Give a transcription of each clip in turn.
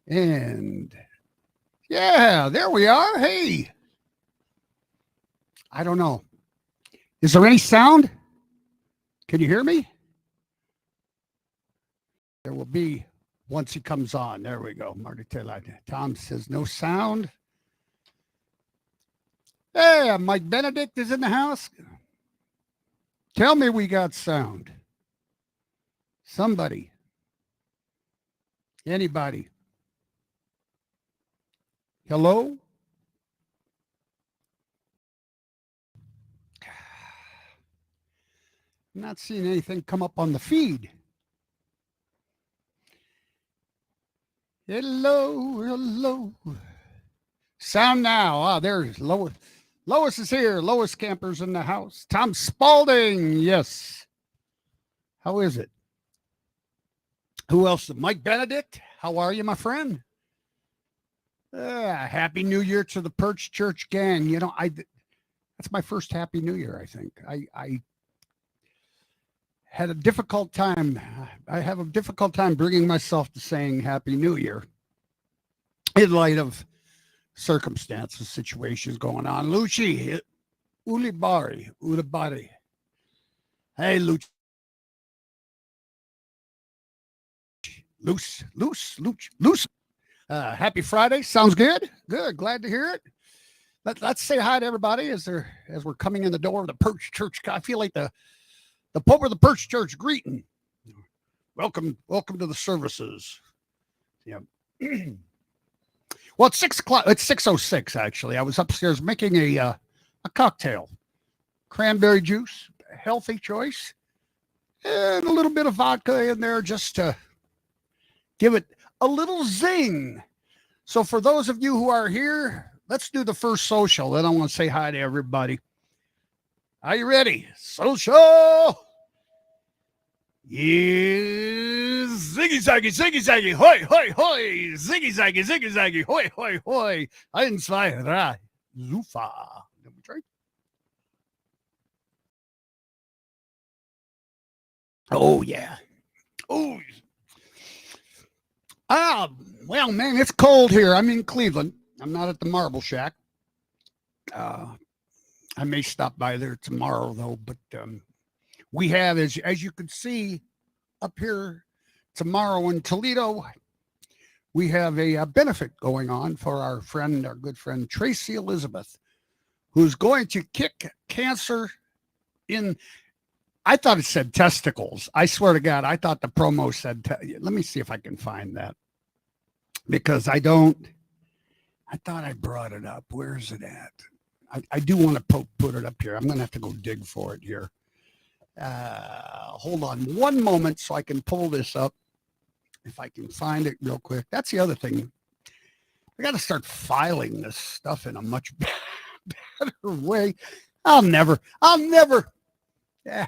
And yeah, there we are. Hey, I don't know. Is there any sound? Can you hear me? There will be once he comes on. There we go. Marty Taylor. Tom says no sound. Hey, Mike Benedict is in the house. Tell me we got sound. Somebody. Anybody. Hello? I'm not seeing anything come up on the feed. Hello, hello. Sound now. Ah, there's Lois. Lois is here. Lois Camper's in the house. Tom Spalding. Yes. How is it? Who else? Mike Benedict. How are you, my friend? Happy New Year to the Perch Church gang. You know, that's my first Happy New Year, I think. I had a difficult time. I have a difficult time bringing myself to saying Happy New Year in light of circumstances, situations going on. Lucci, Ulibari. Hey, Lucci. Loose. Happy Friday. Sounds good. Good. Glad to hear it. Let's say hi to everybody as we're coming in the door of the Perch Church. I feel like the Pope of the Perch Church greeting. Welcome to the services. Yeah. Well, it's 6 o'clock. It's 6:06 actually. I was upstairs making a cocktail, cranberry juice, healthy choice, and a little bit of vodka in there just to give it a little zing. So for those of you who are here, let's do the first social. Then I want to say hi to everybody. Are you ready? Social. Yeah, ziggy zaggy, hoi, hoi, hoi, ziggy zaggy, hoi, hoi, hoi, 1, 2, 3, Zufa. Let me try. Oh, yeah. Oh, well, man, it's cold here. I'm in Cleveland. I'm not at the Marble Shack. I may stop by there tomorrow, though, but we have, as you can see up here tomorrow in Toledo, we have a benefit going on for our good friend Tracy Elizabeth, who's going to kick cancer in. I thought it said testicles. I swear to God, I thought the promo said. Let me see if I can find that, because I thought I brought it up. Where's it at? I do want to put it up here. I'm going to have to go dig for it here. Hold on one moment so I can pull this up. If I can find it real quick. That's the other thing. I got to start filing this stuff in a much better way. I'll never. Yeah.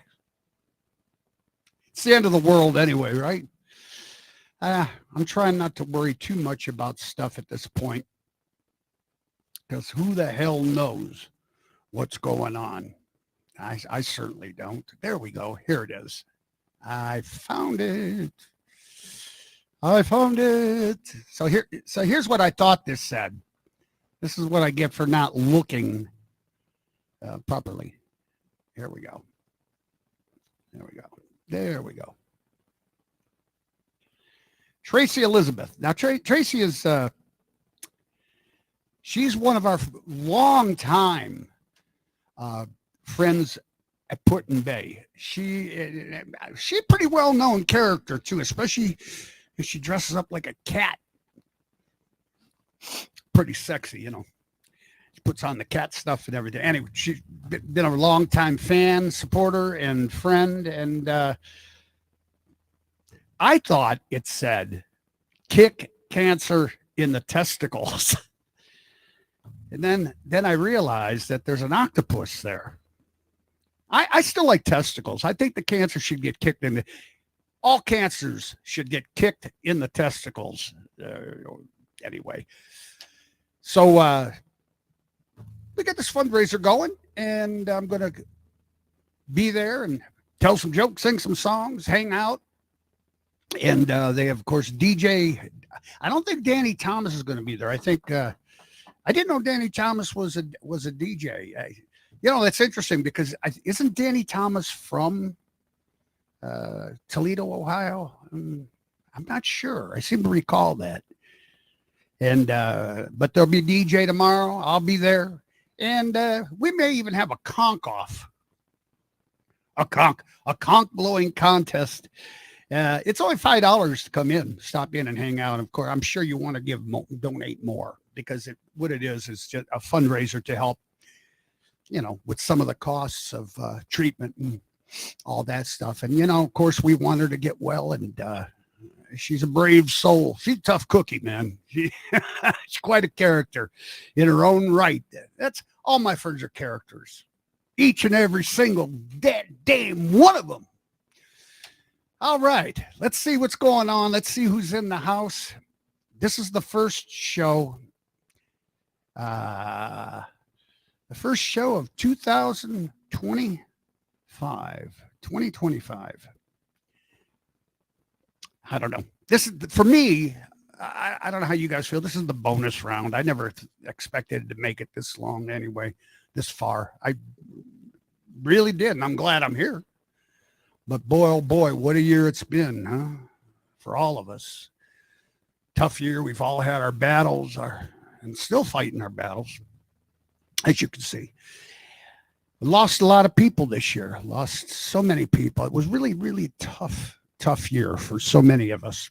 It's the end of the world anyway, right? I'm trying not to worry too much about stuff at this point, because who the hell knows what's going on? I certainly don't. There we go. Here it is. I found it. So here's what I thought this said. This is what I get for not looking properly. Here we go. There we go. Tracy Elizabeth. Now, Tracy is, she's one of our long-time friends at Put-in Bay. She a pretty well-known character, too, especially if she dresses up like a cat. Pretty sexy, you know. She puts on the cat stuff and everything. Anyway, she's been a long-time fan, supporter, and friend, and I thought it said, kick cancer in the testicles. And then I realized that there's an octopus there. I still like testicles. I think the cancer should get kicked in all cancers should get kicked in the testicles. Anyway. So we got this fundraiser going, and I'm going to be there and tell some jokes, sing some songs, hang out. And they have, of course, DJ. I don't think Danny Thomas is going to be there. I think I didn't know Danny Thomas was a DJ. That's interesting because isn't Danny Thomas from Toledo, Ohio? I'm not sure. I seem to recall that. And but there'll be DJ tomorrow. I'll be there, and we may even have a conch off, a conch blowing contest. It's only $5 to come in, stop in, and hang out. Of course, I'm sure you want to donate more because what it is just a fundraiser to help, with some of the costs of treatment and all that stuff. And of course, we want her to get well, and she's a brave soul. She's a tough cookie, man. She's quite a character in her own right. That's all my friends are characters. Each and every single damn one of them. All right. Let's see what's going on. Let's see who's in the house. This is the first show. The first show of 2025. I don't know. This is for me. I don't know how you guys feel. This is the bonus round. I never expected to make it this long anyway, this far. I really did. And I'm glad I'm here. But boy, oh boy, what a year it's been, huh? For all of us. Tough year. We've all had our battles and still fighting our battles, as you can see. We lost a lot of people this year. Lost so many people. It was really, really tough year for so many of us.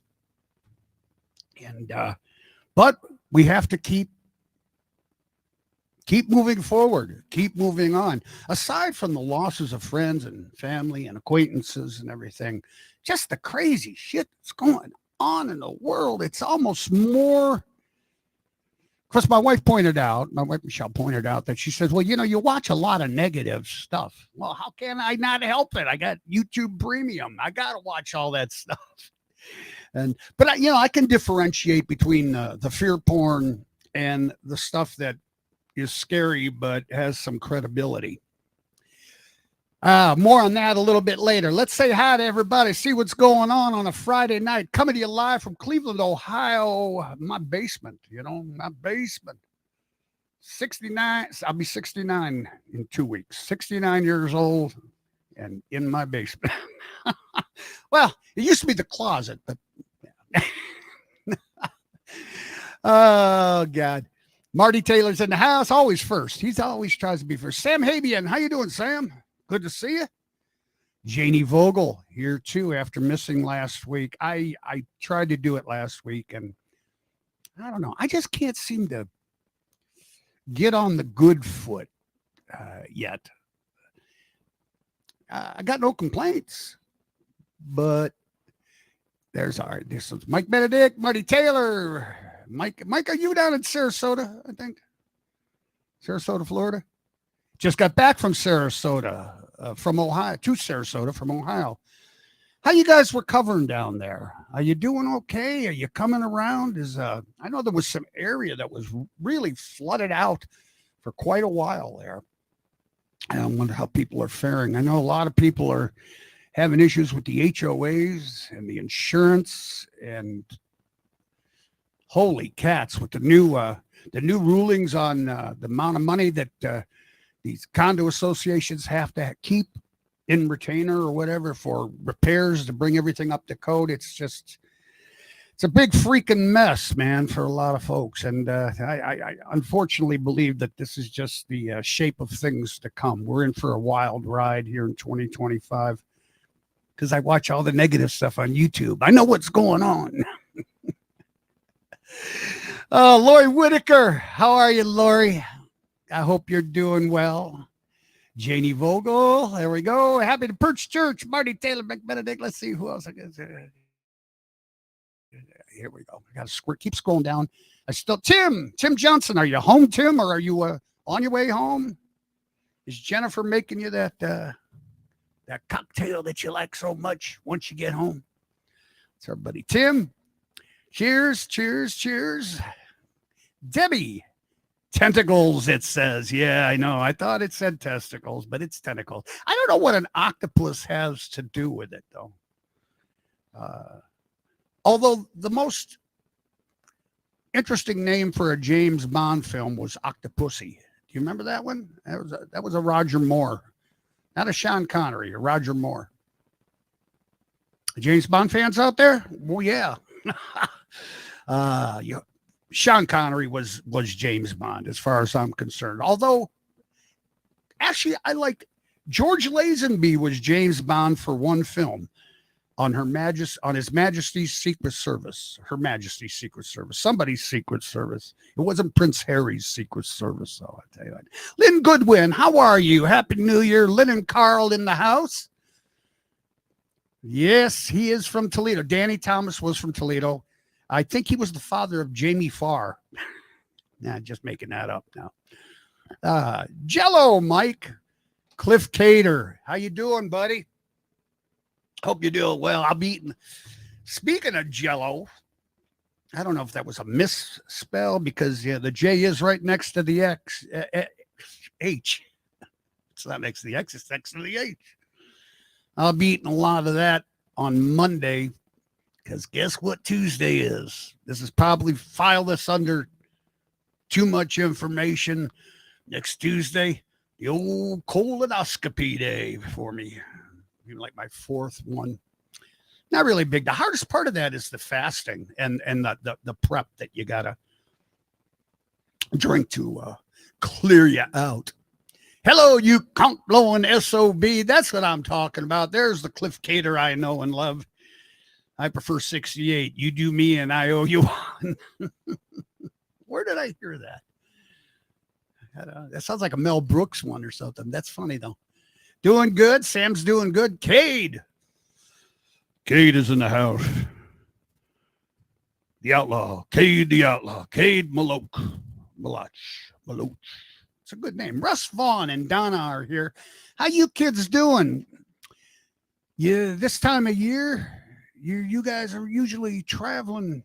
And but we have to keep moving forward, keep moving on. Aside from the losses of friends and family and acquaintances and everything, just the crazy shit that's going on in the world. It's almost more. Because my wife Michelle pointed out that she says, well, you watch a lot of negative stuff. Well, how can I not help it? I got YouTube Premium. I got to watch all that stuff. But I can differentiate between the fear porn and the stuff that is scary but has some credibility. More on that a little bit later. Let's say hi to everybody, see what's going on a Friday night. Coming to you live from Cleveland, Ohio. My basement, my basement. 69. I'll be 69 in 2 weeks. 69 years old and in my basement. Well, it used to be the closet, but oh, God. Marty Taylor's in the house, always first. He's always tries to be first. Sam Habian, how you doing, Sam? Good to see you. Janie Vogel here too after missing last week. I tried to do it last week, and I don't know. I just can't seem to get on the good foot yet. I got no complaints, but this is Mike Benedict, Marty Taylor. Mike, are you down in Sarasota, I think? Sarasota, Florida? Just got back from Sarasota, from Ohio, to Sarasota from Ohio. How you guys recovering down there? Are you doing okay? Are you coming around? I know there was some area that was really flooded out for quite a while there. And I wonder how people are faring. I know a lot of people are having issues with the HOAs and the insurance, and holy cats with the new rulings on the amount of money that these condo associations have to keep in retainer or whatever for repairs to bring everything up to code. It's a big freaking mess, man, for a lot of folks. And I unfortunately believe that this is just the shape of things to come. We're in for a wild ride here in 2025 because I watch all the negative stuff on YouTube. I know what's going on. Oh, Lori Whitaker. How are you, Lori? I hope you're doing well. Janie Vogel. There we go. Happy to Perch Church. Marty Taylor, McBenedict. Let's see who else I guess. Here we go. I got to keep scrolling down. Tim Johnson. Are you home, Tim, or are you on your way home? Is Jennifer making you that cocktail that you like so much once you get home? It's our buddy Tim. Cheers. Debbie. Tentacles, it says. Yeah, I know. I thought it said testicles, but it's tentacles. I don't know what an octopus has to do with it, though. Although the most interesting name for a James Bond film was Octopussy. Do you remember that one? That was a Roger Moore, not a Sean Connery, a Roger Moore. James Bond fans out there? Well, yeah. Sean Connery was James Bond as far as I'm concerned. Although, actually, I liked George Lazenby was James Bond for one film on His Majesty's Secret Service, Her Majesty's Secret Service, somebody's Secret Service. It wasn't Prince Harry's Secret Service, though. I tell you what. Lynn Goodwin, how are you? Happy New Year, Lynn and Carl in the house. Yes, he is from Toledo. Danny Thomas was from Toledo. I think he was the father of Jamie Farr. Nah, just making that up now. Jello, Mike. Cliff Cater. How you doing, buddy? Hope you're doing well. I'll be eating. Speaking of Jello, I don't know if that was a misspell because the J is right next to the H. It's not next to the X, it's next to the H. I'll be eating a lot of that on Monday because guess what Tuesday is? This is probably file this under too much information. Next Tuesday, the old colonoscopy day for me. Like my fourth one. Not really big. The hardest part of that is the fasting and the prep that you gotta drink to clear you out. Hello, you conch blowing SOB. That's what I'm talking about. There's the Cliff Cater I know and love. I prefer 68. You do me and I owe you one. Where did I hear that? That sounds like a Mel Brooks one or something. That's funny though. Doing good. Sam's doing good. Cade is in the house. The outlaw. Cade the outlaw. Cade Maloch. It's a good name. Russ Vaughn and Donna are here. How you kids doing? Yeah, this time of year, you guys are usually traveling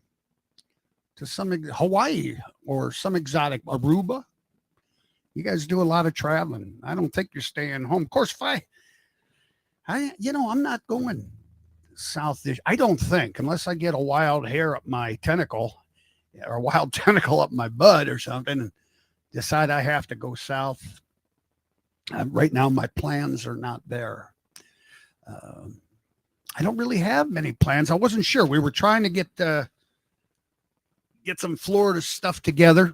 to some Hawaii or some exotic Aruba. You guys do a lot of traveling. I don't think you're staying home. Of course, if I'm not going south this. I don't think, unless I get a wild hair up my tentacle or a wild tentacle up my butt or something and decide I have to go south. Right now, my plans are not there. I don't really have many plans. I wasn't sure. We were trying to get some Florida stuff together.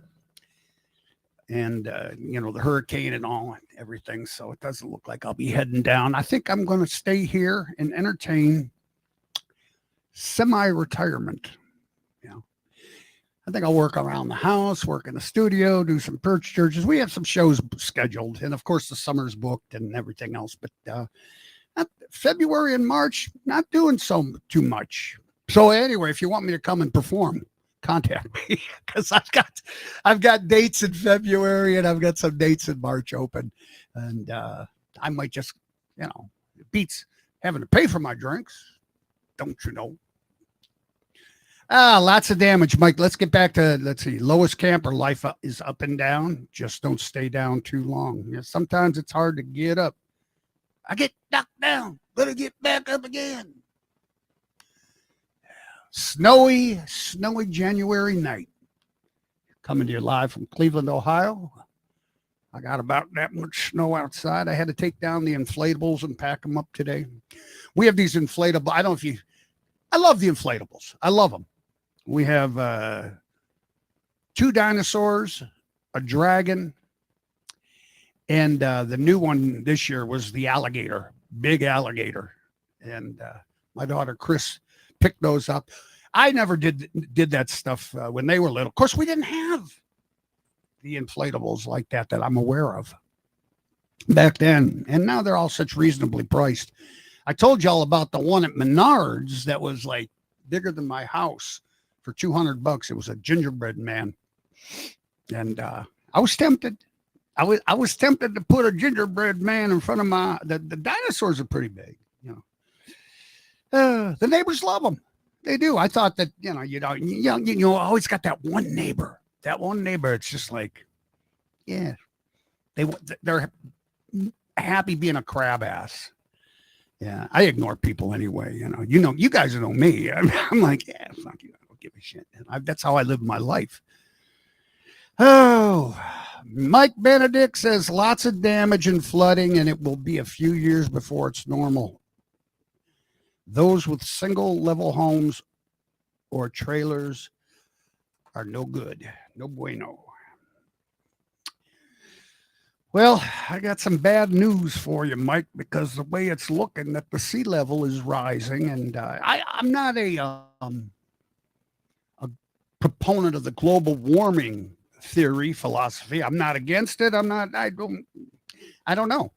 And, the hurricane and all and everything. So it doesn't look like I'll be heading down. I think I'm going to stay here and entertain semi-retirement. I think I'll work around the house, work in the studio, do some Perch churches. We have some shows scheduled. And, of course, the summer's booked and everything else. But February and March, not doing too much. So anyway, if you want me to come and perform, contact me because I've got dates in February and I've got some dates in March open, and I might just it beats having to pay for my drinks, don't you know? Lots of damage, Mike. Let's get back to Lois Camper. Life is up and down. Just don't stay down too long. Sometimes it's hard to get up. I get knocked down, gonna get back up again. Snowy January night. Coming to you live from Cleveland, Ohio. I got about that much snow outside. I had to take down the inflatables and pack them up today. We have these inflatable. I love the inflatables. I love them. We have 2 dinosaurs, a dragon, and the new one this year was the alligator, big alligator. And my daughter, Chris, picked those up. I never did that stuff when they were little. Of course, we didn't have the inflatables like that I'm aware of back then. And now they're all such reasonably priced. I told y'all about the one at Menards that was like bigger than my house for $200. It was a gingerbread man. And I was tempted. I was tempted to put a gingerbread man in front of the dinosaurs are pretty big, The neighbors love them. They do. I thought that, you always got that one neighbor. It's just like, yeah, they're happy being a crab ass. Yeah, I ignore people anyway. You guys know me. I'm like, yeah, fuck you. I don't give a shit. That's how I live my life. Oh, Mike Benedict says lots of damage and flooding, and it will be a few years before it's normal. Those with single level homes or trailers are no good. No bueno. Well, I got some bad news for you, Mike, because the way it's looking that the sea level is rising, and I'm not a proponent of the global warming theory philosophy. I'm not against it. I don't know.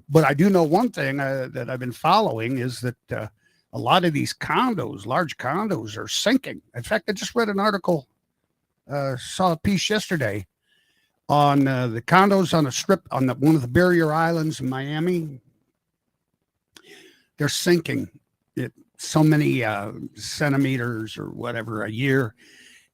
But I do know one thing that I've been following is that a lot of these condos, large condos, are sinking. In fact, I just read an article, saw a piece yesterday on the condos on a strip on one of the barrier islands in Miami. They're sinking so many centimeters or whatever a year,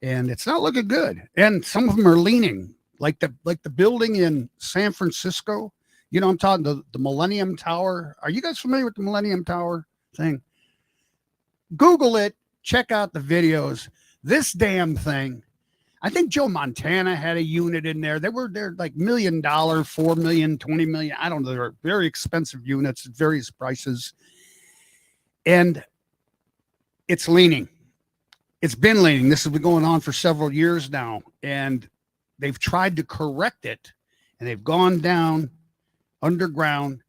and it's not looking good. And some of them are leaning, like the building in San Francisco. I'm talking the Millennium Tower. Are you guys familiar with the Millennium Tower thing? Google it. Check out the videos. This damn thing. I think Joe Montana had a unit in there. They're like $1 million, $4 million, $20 million. I don't know. They're very expensive units at various prices. And it's leaning. It's been leaning. This has been going on for several years now. And they've tried to correct it. And they've gone down underground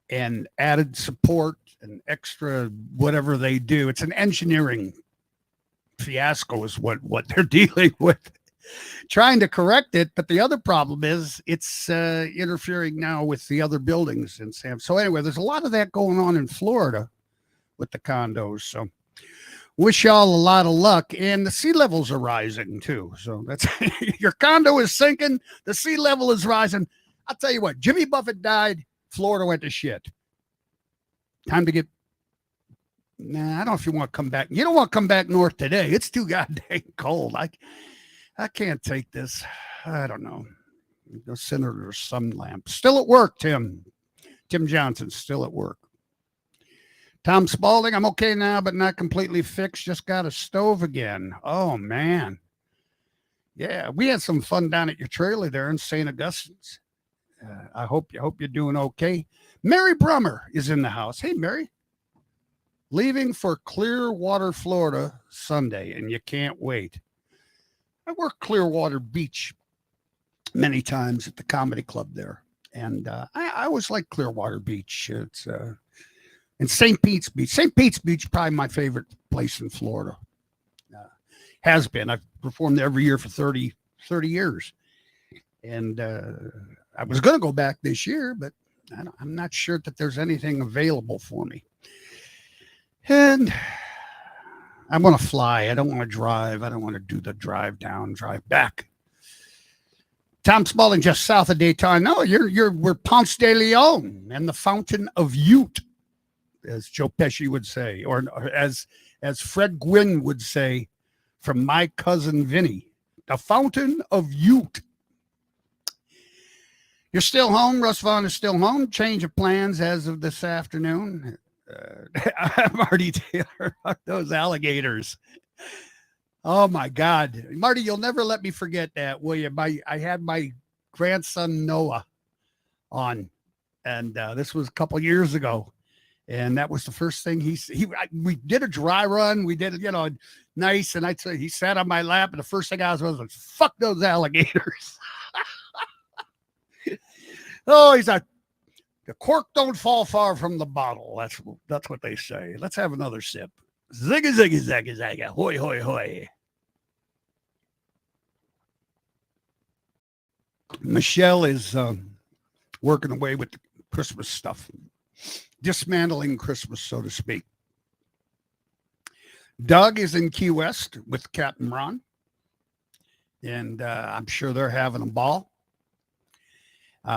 and added support and extra whatever they do. It's an engineering fiasco is what they're dealing with, trying to correct it. But the other problem is it's interfering now with the other buildings in Sam. So anyway, there's a lot of that going on in Florida with the condos. So wish y'all a lot of luck. And the sea levels are rising too. So that's your condo is sinking. The sea level is rising. I'll tell you what, Jimmy Buffett died. Florida went to shit. Time to get. Nah, I don't know if you want to come back. You don't want to come back north today. It's too goddamn cold. I can't take this. I don't know. The Senator Sun Lamp. Still at work, Tim. Tim Johnson, still at work. Tom Spalding, I'm okay now, but not completely fixed. Just got a stove again. Oh, man. Yeah, we had some fun down at your trailer there in St. Augustine's. I hope you're doing okay. Mary Brummer is in the house. Hey, Mary. Leaving for Clearwater, Florida, Sunday, and you can't wait. I worked Clearwater Beach many times at the comedy club there, and I always like Clearwater Beach. It's and St. Pete's Beach. St. Pete's Beach, probably my favorite place in Florida. Has been. I've performed there every year for 30 years, and I was going to go back this year, but I'm not sure that there's anything available for me. And I want to fly. I don't want to drive. I don't want to do the drive down, drive back. Tom Spalding, just south of Daytona. No, we're Ponce de Leon and the Fountain of Youth, as Joe Pesci would say, or as Fred Gwynn would say, from My Cousin Vinny, the Fountain of Youth. You're still home. Russ Vaughn is still home. Change of plans as of this afternoon. Marty Taylor, those alligators. Oh my God, Marty, you'll never let me forget that, will you? I had my grandson Noah on, and this was a couple years ago, and that was the first thing we did a dry run. We did it, nice, and he sat on my lap, and the first thing I was like, "Fuck those alligators." Oh, he's like, the cork don't fall far from the bottle. That's what they say. Let's have another sip. Ziggy, ziggy, zaggy, zaggy. Hoy, hoy, hoy. Michelle is working away with the Christmas stuff, dismantling Christmas, so to speak. Doug is in Key West with Captain Ron, and I'm sure they're having a ball.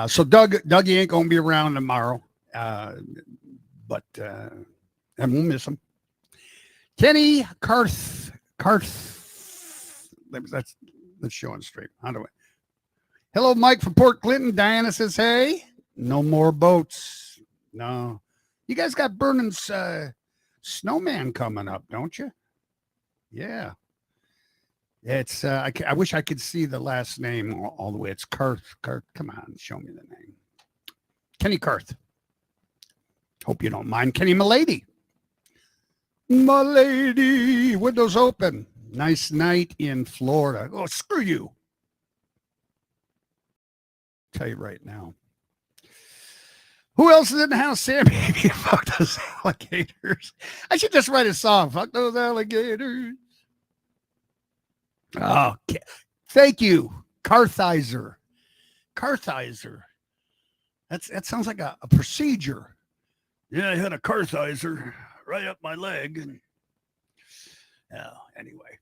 So Dougie ain't gonna be around tomorrow, but and we'll miss him. Kenny Carth. Let's show him straight. How do I? Hello, Mike from Port Clinton. Diana says, "Hey, no more boats. No. You guys got Burning Snowman coming up, don't you? Yeah. It's I wish I could see the last name all the way. It's Karth. Karth. Come on, show me the name. Kenny Karth. Hope you don't mind. Kenny Milady. Milady. Windows open. Nice night in Florida. Oh, screw you. Tell you right now. Who else is in the house? Sam, baby, fuck those alligators. I should just write a song. Fuck those alligators. Oh, thank you, Carthizer. Carthizer. That sounds like a procedure. Yeah, I had a Carthizer right up my leg. And anyway.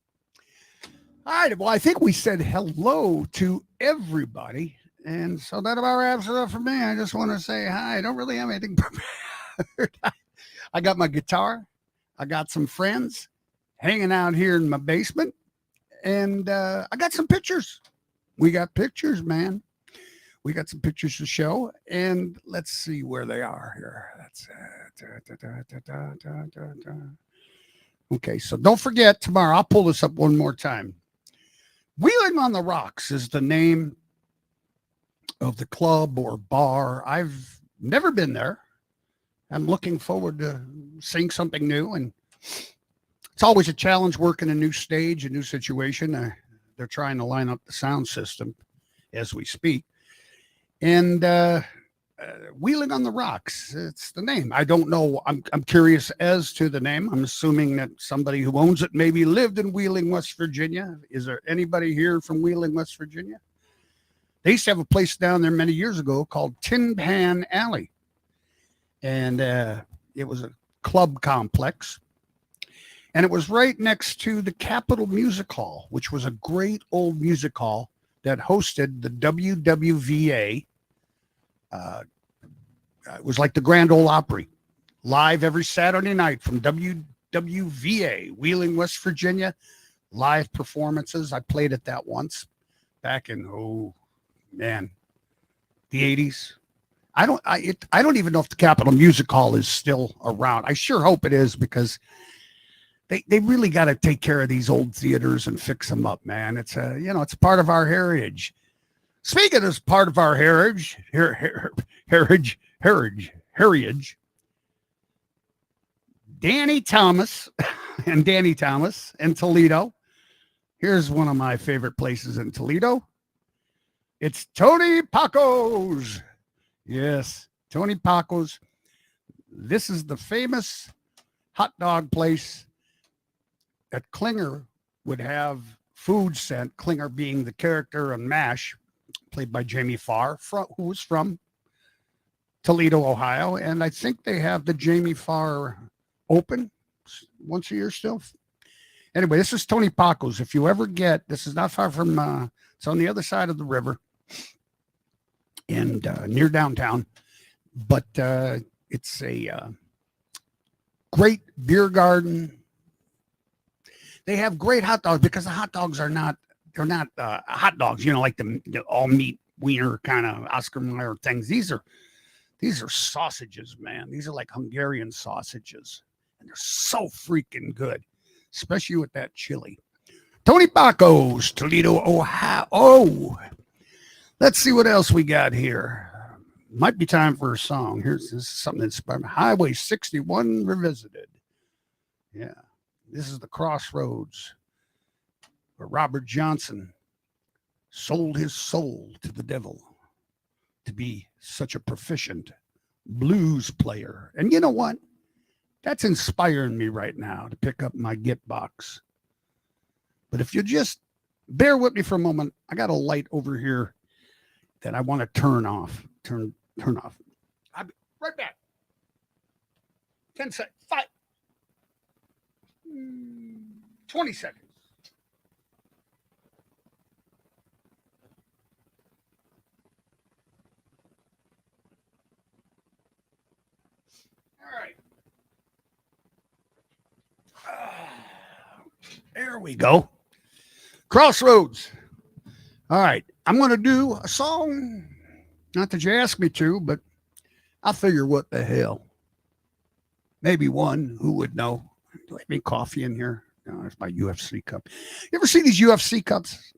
All right. Well, I think we said hello to everybody. And so that about wraps it up for me. I just want to say hi. I don't really have anything prepared. I got my guitar. I got some friends hanging out here in my basement. And I got some pictures. We got pictures, man. We got some pictures to show. And let's see where they are here. That's okay, so don't forget tomorrow. I'll pull this up one more time. Wheeling on the Rocks is the name of the club or bar. I've never been there. I'm looking forward to seeing something new, and it's always a challenge working a new stage, a new situation. They're trying to line up the sound system as we speak. And Wheeling on the Rocks, it's the name. I don't know. I'm curious as to the name. I'm assuming that somebody who owns it maybe lived in Wheeling, West Virginia. Is there anybody here from Wheeling, West Virginia? They used to have a place down there many years ago called Tin Pan Alley. And it was a club complex. And it was right next to the Capitol Music Hall, which was a great old music hall that hosted the WWVA. It was like the Grand Ole Opry, live every Saturday night from WWVA, Wheeling, West Virginia. Live performances. I played at that once back in, the 80s. I don't even know if the Capitol Music Hall is still around. I sure hope it is, because they really got to take care of these old theaters and fix them up, man. It's it's part of our heritage. Speaking as part of our heritage, Danny Thomas in Toledo. Here's one of my favorite places in Toledo. It's Tony Paco's. Yes, Tony Paco's. This is the famous hot dog place that Klinger would have food sent. Klinger being the character on MASH, played by Jamie Farr, who was from Toledo, Ohio. And I think they have the Jamie Farr Open once a year still. Anyway, this is Tony Paco's. If you ever this is not far from, it's on the other side of the river and near downtown. But it's a great beer garden. They have great hot dogs, because the hot dogs they're not hot dogs, like the all meat wiener kind of Oscar Mayer things. These are sausages, man. These are like Hungarian sausages, and they're so freaking good, especially with that chili. Tony Paco's, Toledo, Ohio. Oh, let's see what else we got here. Might be time for a song. This is something that's Highway 61 Revisited. Yeah. This is the crossroads where Robert Johnson sold his soul to the devil to be such a proficient blues player. And you know what? That's inspiring me right now to pick up my Git box. But if you just bear with me for a moment, I got a light over here that I want to turn off. Turn off. I'll be right back. 10 seconds. 5. 20 seconds. All right. There we go. Crossroads. All right. I'm going to do a song. Not that you asked me to, but I figure, what the hell? Maybe one, who would know? Do I have any coffee in here? No, there's my UFC cup. You ever see these UFC cups?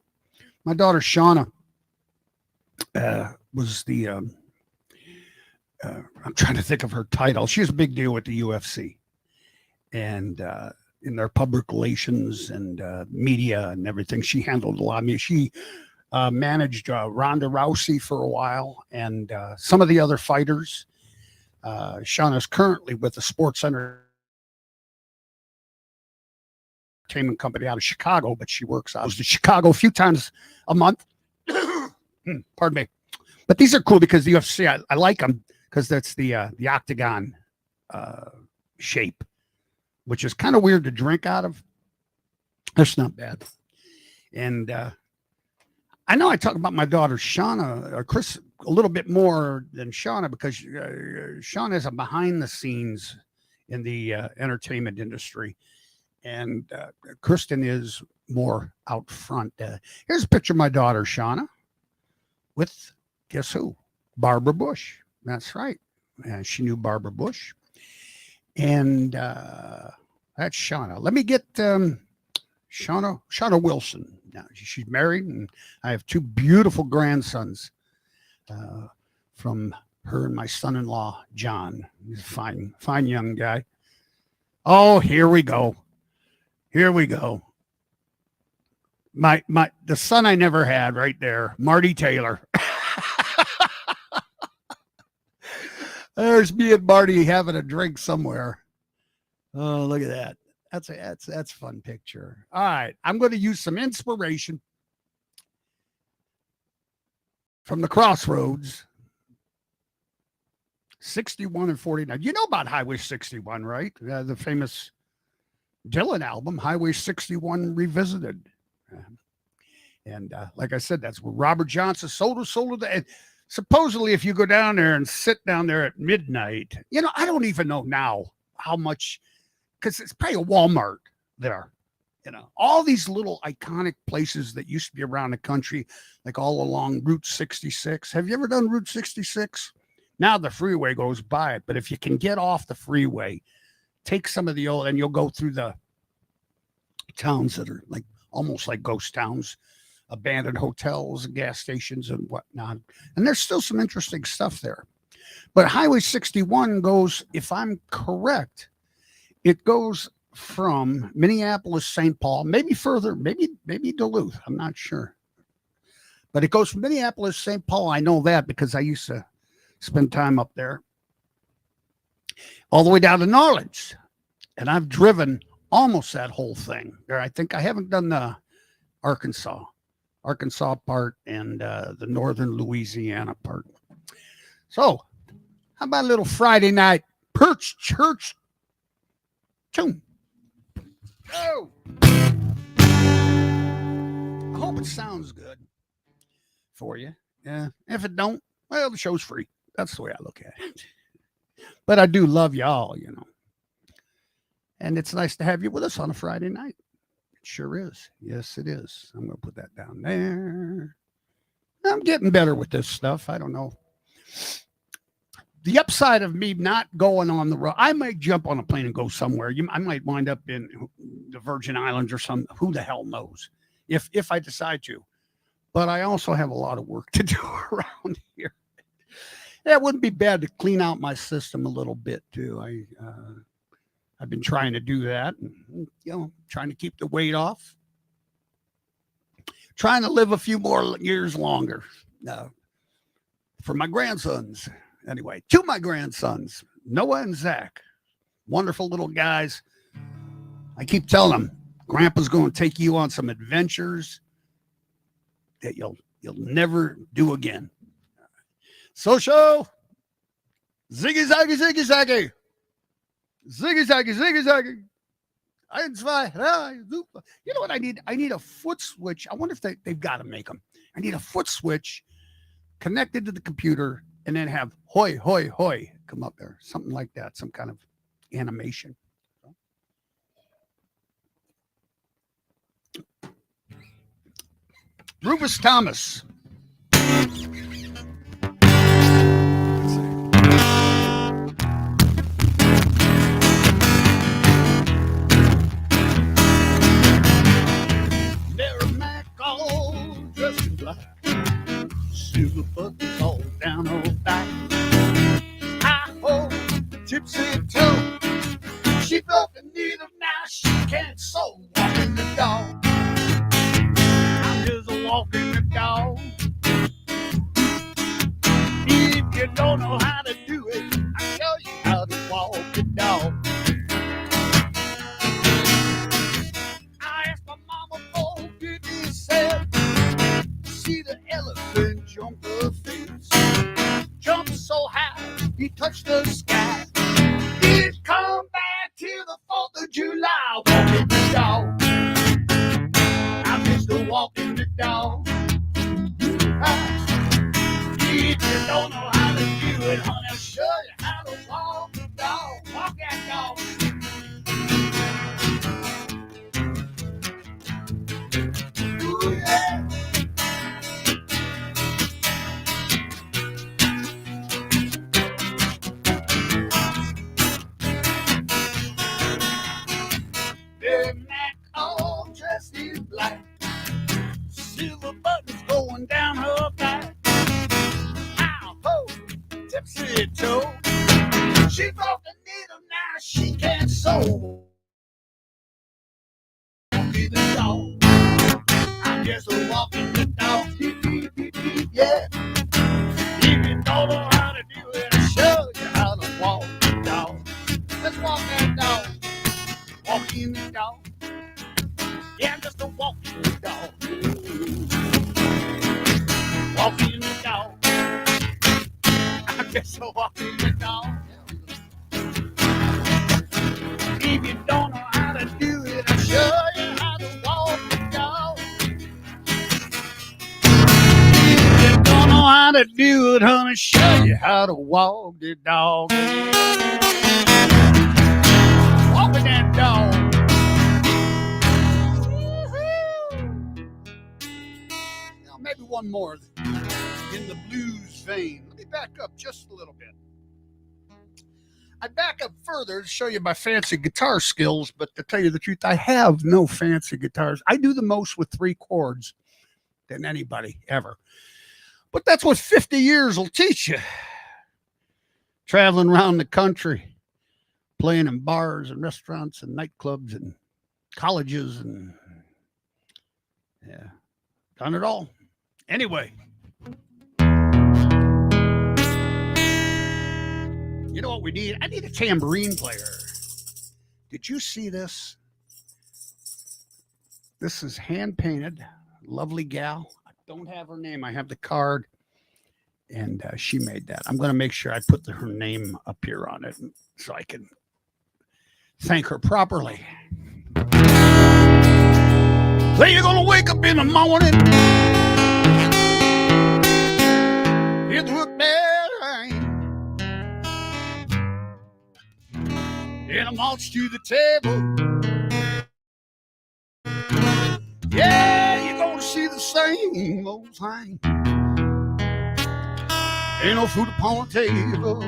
My daughter Shauna was the, I'm trying to think of her title. She was a big deal with the UFC. And in their public relations and media and everything, she handled a lot. I mean, she managed Ronda Rousey for a while and some of the other fighters. Shauna's currently with the Sports Entertainment Company out of Chicago, but she works out of Chicago a few times a month. Pardon me. But these are cool because the UFC, I like them because that's the octagon shape, which is kind of weird to drink out of. That's not bad. And I know I talk about my daughter Shauna, or Chris, a little bit more than Shauna because Shauna is a behind the scenes in the entertainment industry. And Kristen is more out front. Here's a picture of my daughter Shauna with, guess who? Barbara Bush. That's right. She knew Barbara Bush. And that's Shauna. Let me get Shauna Wilson. Now, she's married, and I have two beautiful grandsons from her and my son-in-law, John. He's a fine young guy. Oh, here we go. Here we go. The son I never had right there, Marty Taylor. There's me and Marty having a drink somewhere. Oh, look at that. That's a fun picture. All right. I'm going to use some inspiration from the Crossroads. 61 and 49. You know about Highway 61, right? The famous Dylan album, Highway 61 Revisited. And like I said, that's where Robert Johnson sold the. Supposedly, if you go down there and sit down there at midnight, I don't even know now how much, because it's probably a Walmart there. All these little iconic places that used to be around the country, like all along Route 66. Have you ever done Route 66? Now the freeway goes by it, but if you can get off the freeway, take some of the old, and you'll go through the towns that are like almost like ghost towns, abandoned hotels, gas stations, and whatnot. And there's still some interesting stuff there. But Highway 61 goes, if I'm correct, it goes from Minneapolis, St. Paul, maybe further, maybe Duluth. I'm not sure. But it goes from Minneapolis, St. Paul. I know that because I used to spend time up there. All the way down to Norwich. And I've driven almost that whole thing there. I think I haven't done the Arkansas part and the northern Louisiana part. So how about a little Friday night Perch church tune? Oh, I hope it sounds good for you. Yeah. If it don't, well, the show's free. That's the way I look at it. But I do love y'all, And it's nice to have you with us on a Friday night. Sure is. Yes, it is. I'm going to put that down there. I'm getting better with this stuff. I don't know. The upside of me not going on the road, I might jump on a plane and go somewhere. I might wind up in the Virgin Islands or some, who the hell knows, if I decide to. But I also have a lot of work to do around here. It wouldn't be bad to clean out my system a little bit too. I've been trying to do that, and, trying to keep the weight off, trying to live a few more years longer for my grandsons. Anyway, to my grandsons, Noah and Zach, wonderful little guys. I keep telling them, Grandpa's going to take you on some adventures that you'll never do again. Social, ziggy zaggy ziggy zaggy. Ziggy zaggy, ziggy zaggy. You know what I need? I need a foot switch. I wonder if they've got to make them. I need a foot switch connected to the computer and then have hoy, hoy, hoy come up there. Something like that. Some kind of animation. Rufus Thomas. tipsy toe. She broke the needle, now she can't sew. Walking the dog. I'm just walking the dog. If you don't know how to do it, I'll show you how to walk the dog. I asked my mama for 50 cents. See the elephant jump the fence. Jumped so high, he touched the sky. He'd come back to the 4th of July. Walking the dog. I'm just a walking the dog. If you don't know how to do it, honey, I'll show you how to walk the dog. Walk that dog. Ooh, yeah. They're Mac all dressed in black. Silver buttons going down her back. Ow, ho, tipsy toe. She broke the needle, now she can't sew. Walking the dog. I'm just a walking the dog. Beep, beep, beep, beep, yeah. If you don't know how to do it, I'll show you how to walk the dog. Let's walk that dog. Walking the dog. Yeah, I'm just a walking the dog. Walking the dog. I'm just a walking the dog. If you don't know how to do it, I'll show you how to walk the dog. If you don't know how to do it, honey, show you how to walk the dog. Walking that dog. Now, maybe one more in the blues vein. Let me back up just a little bit. I back up further to show you my fancy guitar skills, but to tell you the truth, I have no fancy guitars. I do the most with 3 chords than anybody ever. But that's what 50 years will teach you. Traveling around the country, playing in bars and restaurants and nightclubs and colleges and yeah, done it all. Anyway, you know what we need? I need a tambourine player. Did you see this? This is hand painted. Lovely gal. I don't have her name. I have the card. And she made that. I'm going to make sure I put her name up here on it so I can thank her properly. Well, you're going to wake up in the morning. It's work bad rain. And I march to the table. Yeah, you're going to see the same old thing. Ain't no food upon the table.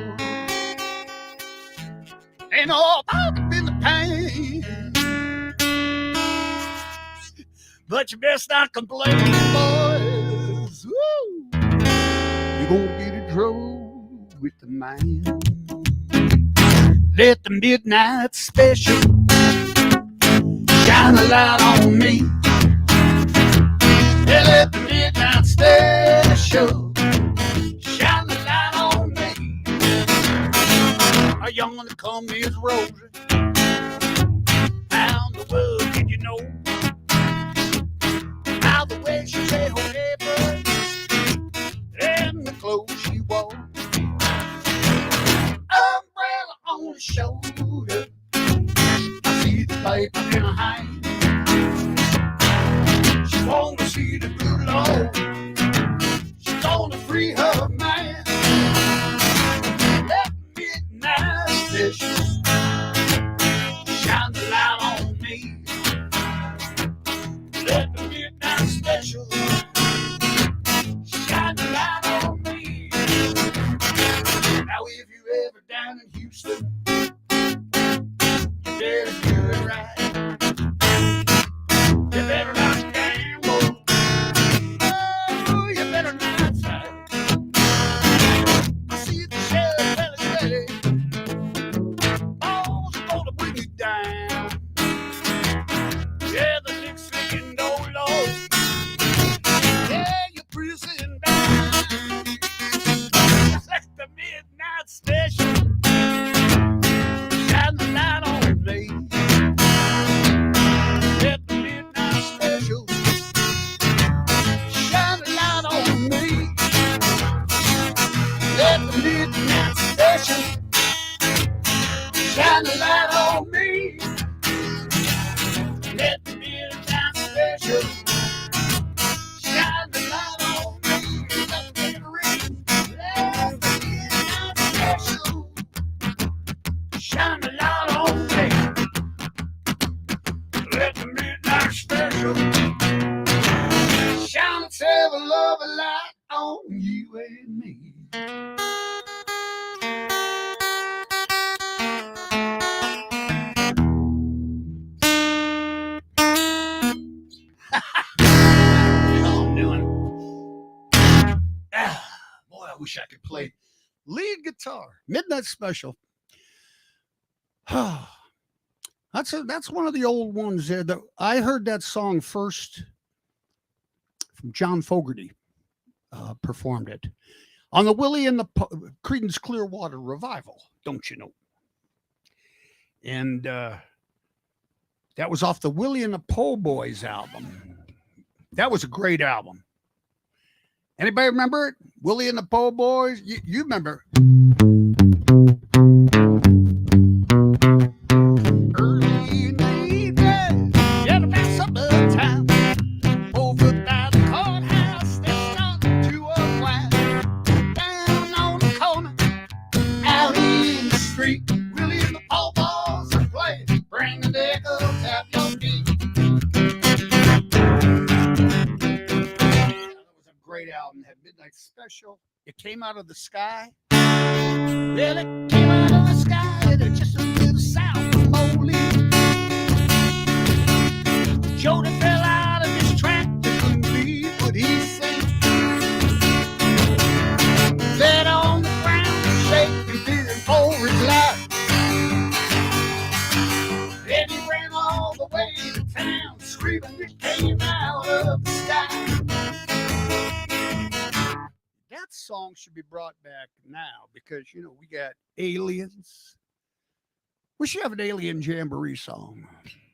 Ain't no about to be the pain. But you best not complain, boys. Woo! You're gonna get it drove with the man. Let the midnight special shine a light on me. Yeah, let the midnight special shine the light on me. A young one to come is Rosie. Found the world, did you know? How the way she said her neighbor and the clothes she wore. Umbrella on the shoulder. I see the paper in her hand. She wanna see the good Lord. She's gonna free her man. That midnight special shine the light on me. Let the midnight special shine the light on me. Now if you're ever down in Houston, you better do it right. You better not gamble. Oh, you better not fight. I see the sheriff well is ready. special. Shine the light on me. Let me be a time special. Shine the light on me. Let me be a time special. Shine the light on me. Let the midnight special. Shine a seven love a light on you and me. I'm doing. Boy, I wish I could play lead guitar. Midnight Special. That's one of the old ones there. I heard that song first from John Fogerty. Performed it on the Willie and the Creedence Clearwater Revival, don't you know? And that was off the Willie and the Po' Boys album. That was a great album. Anybody remember it? Willie and the Po' Boys? You remember? Early in the evening, yeah, about summertime, over by the courthouse, they started to unwind. Down on the corner, out in the street, Willie and the Po' Boys are playing. Bring the deckles, tap your feet. Great album, had Midnight Special. It came out of the sky. Well, it came out of the sky, and it just a little sound from Moley. Jody fell out of his tractor, couldn't believe what he said. Sat on the ground, shaking, fearing for his life. Then he ran all the way to town, screaming, it came out of the sky. That song should be brought back now because, you know, we got aliens. We should have an alien jamboree song.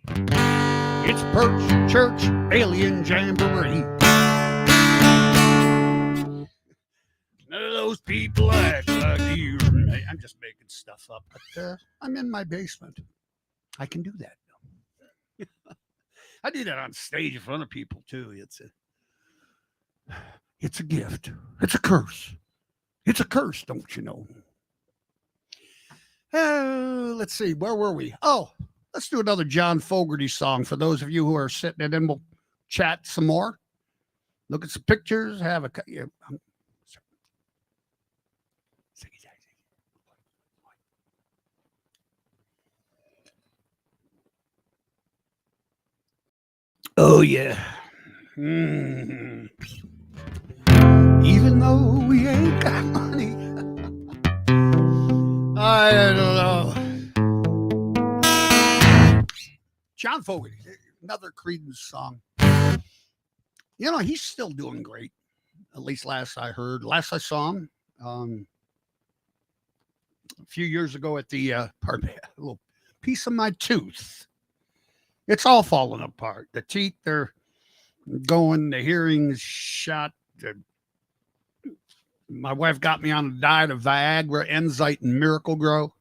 It's Perch Church Alien Jamboree. None of those people act like you. I'm just making stuff up, but I'm in my basement. I can do that. I do that on stage in front of people too. It's a gift. It's a curse. It's a curse, don't you know? Let's see. Where were we? Oh, let's do another John Fogerty song for those of you who are sitting, and then we'll chat some more. Look at some pictures. Have a... Yeah, oh, yeah. Mm-hmm. Even though we ain't got money, I don't know. John Fogerty, another Creedence song. You know, he's still doing great. At least last I saw him a few years ago at the, pardon me, a little piece of my tooth. It's all falling apart. The teeth, they're going, the hearing's shot, my wife got me on a diet of Viagra, Enzyte, and Miracle Grow.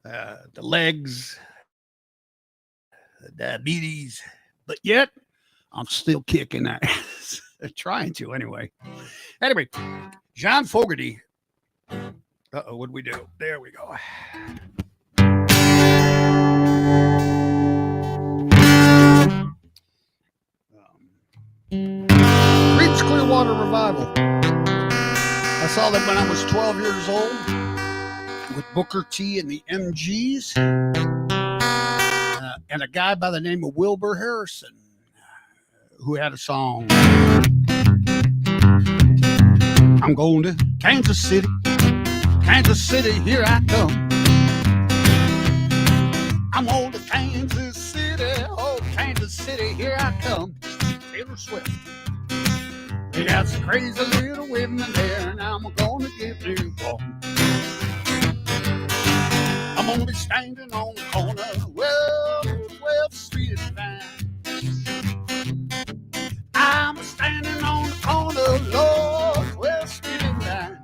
The legs, the diabetes, but yet I'm still kicking ass. Trying to anyway. Anyway, John Fogerty. What do we do? There we go. Clearwater Revival. I saw them when I was 12 years old with Booker T and the MGs and a guy by the name of Wilbur Harrison who had a song. I'm going to Kansas City, here I come. I'm on to Kansas City, oh, Kansas City, here I come. Taylor Swift. They got some crazy little women there, and I'm gonna give you one. I'm gonna be standing on the corner, well, 12th Street and Vine. I'm standing on the corner, Lord, 12th Street and Vine.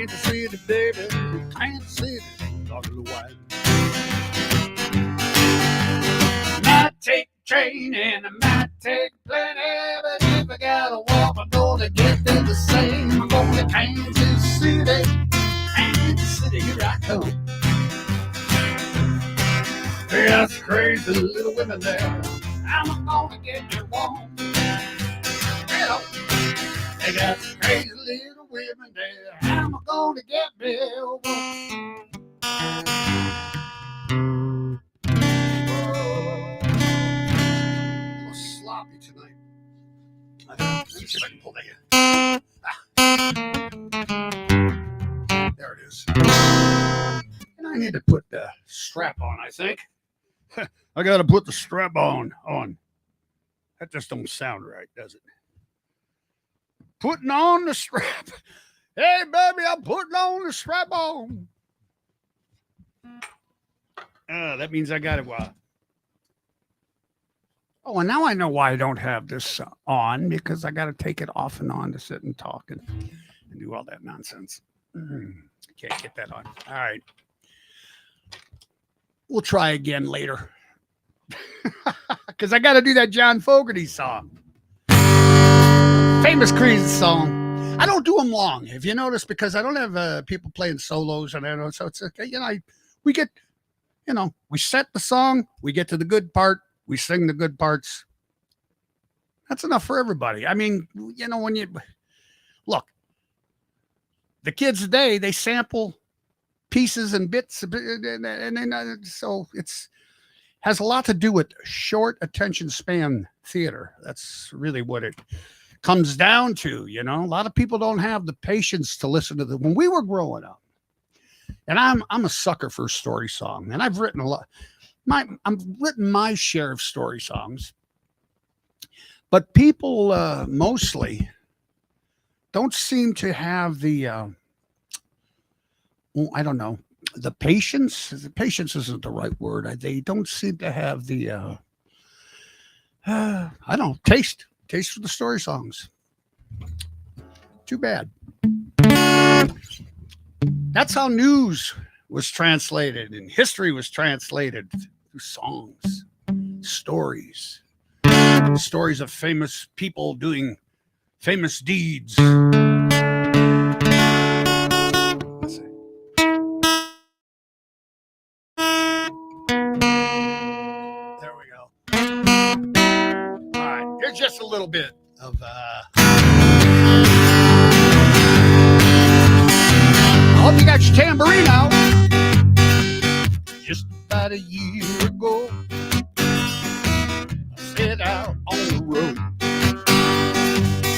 Kansas City, baby, Kansas City, Lord of the White. Might take a train and I might take a plane, but if I gotta walk, I'm gonna get there the same. I'm going to Kansas City, Kansas City, here I come. Hey, that's crazy little women there. I'm gonna get me one. Well, they got some crazy little women there. I'm gonna get me one. A little sloppy tonight. Let me see if I can pull that in. There it is. And I need to put the strap on, I think. I got to put the strap on. That just don't sound right, does it? Putting on the strap. Hey, baby, I'm putting on the strap on. That means I got it. Oh, and now I know why I don't have this on, because I got to take it off and on to sit and talk and do all that nonsense. Can't get that on. All right. We'll try again later. Because I got to do that John Fogerty song. Famous crazy song. I don't do them long, if you notice, because I don't have people playing solos, and I know, so it's okay. We get, we set the song, we get to the good part, we sing the good parts. That's enough for everybody. I mean, when you look, the kids today, they sample pieces and bits, and then so it's has a lot to do with short attention span theater. That's really what it comes down to. A lot of people don't have the patience to listen to them. When we were growing up, and I'm a sucker for a story song, and I've written a lot. I've written my share of story songs, but people mostly don't seem to have the I don't know, the patience. The patience isn't the right word. They don't seem to have the I don't know, taste for the story songs. Too bad. That's how news was translated and history was translated through songs, stories of famous people doing famous deeds. Let's see. There we go. All right, here's just a little bit of I hope you got your tambourine now. Just about a year ago, I set out on the road,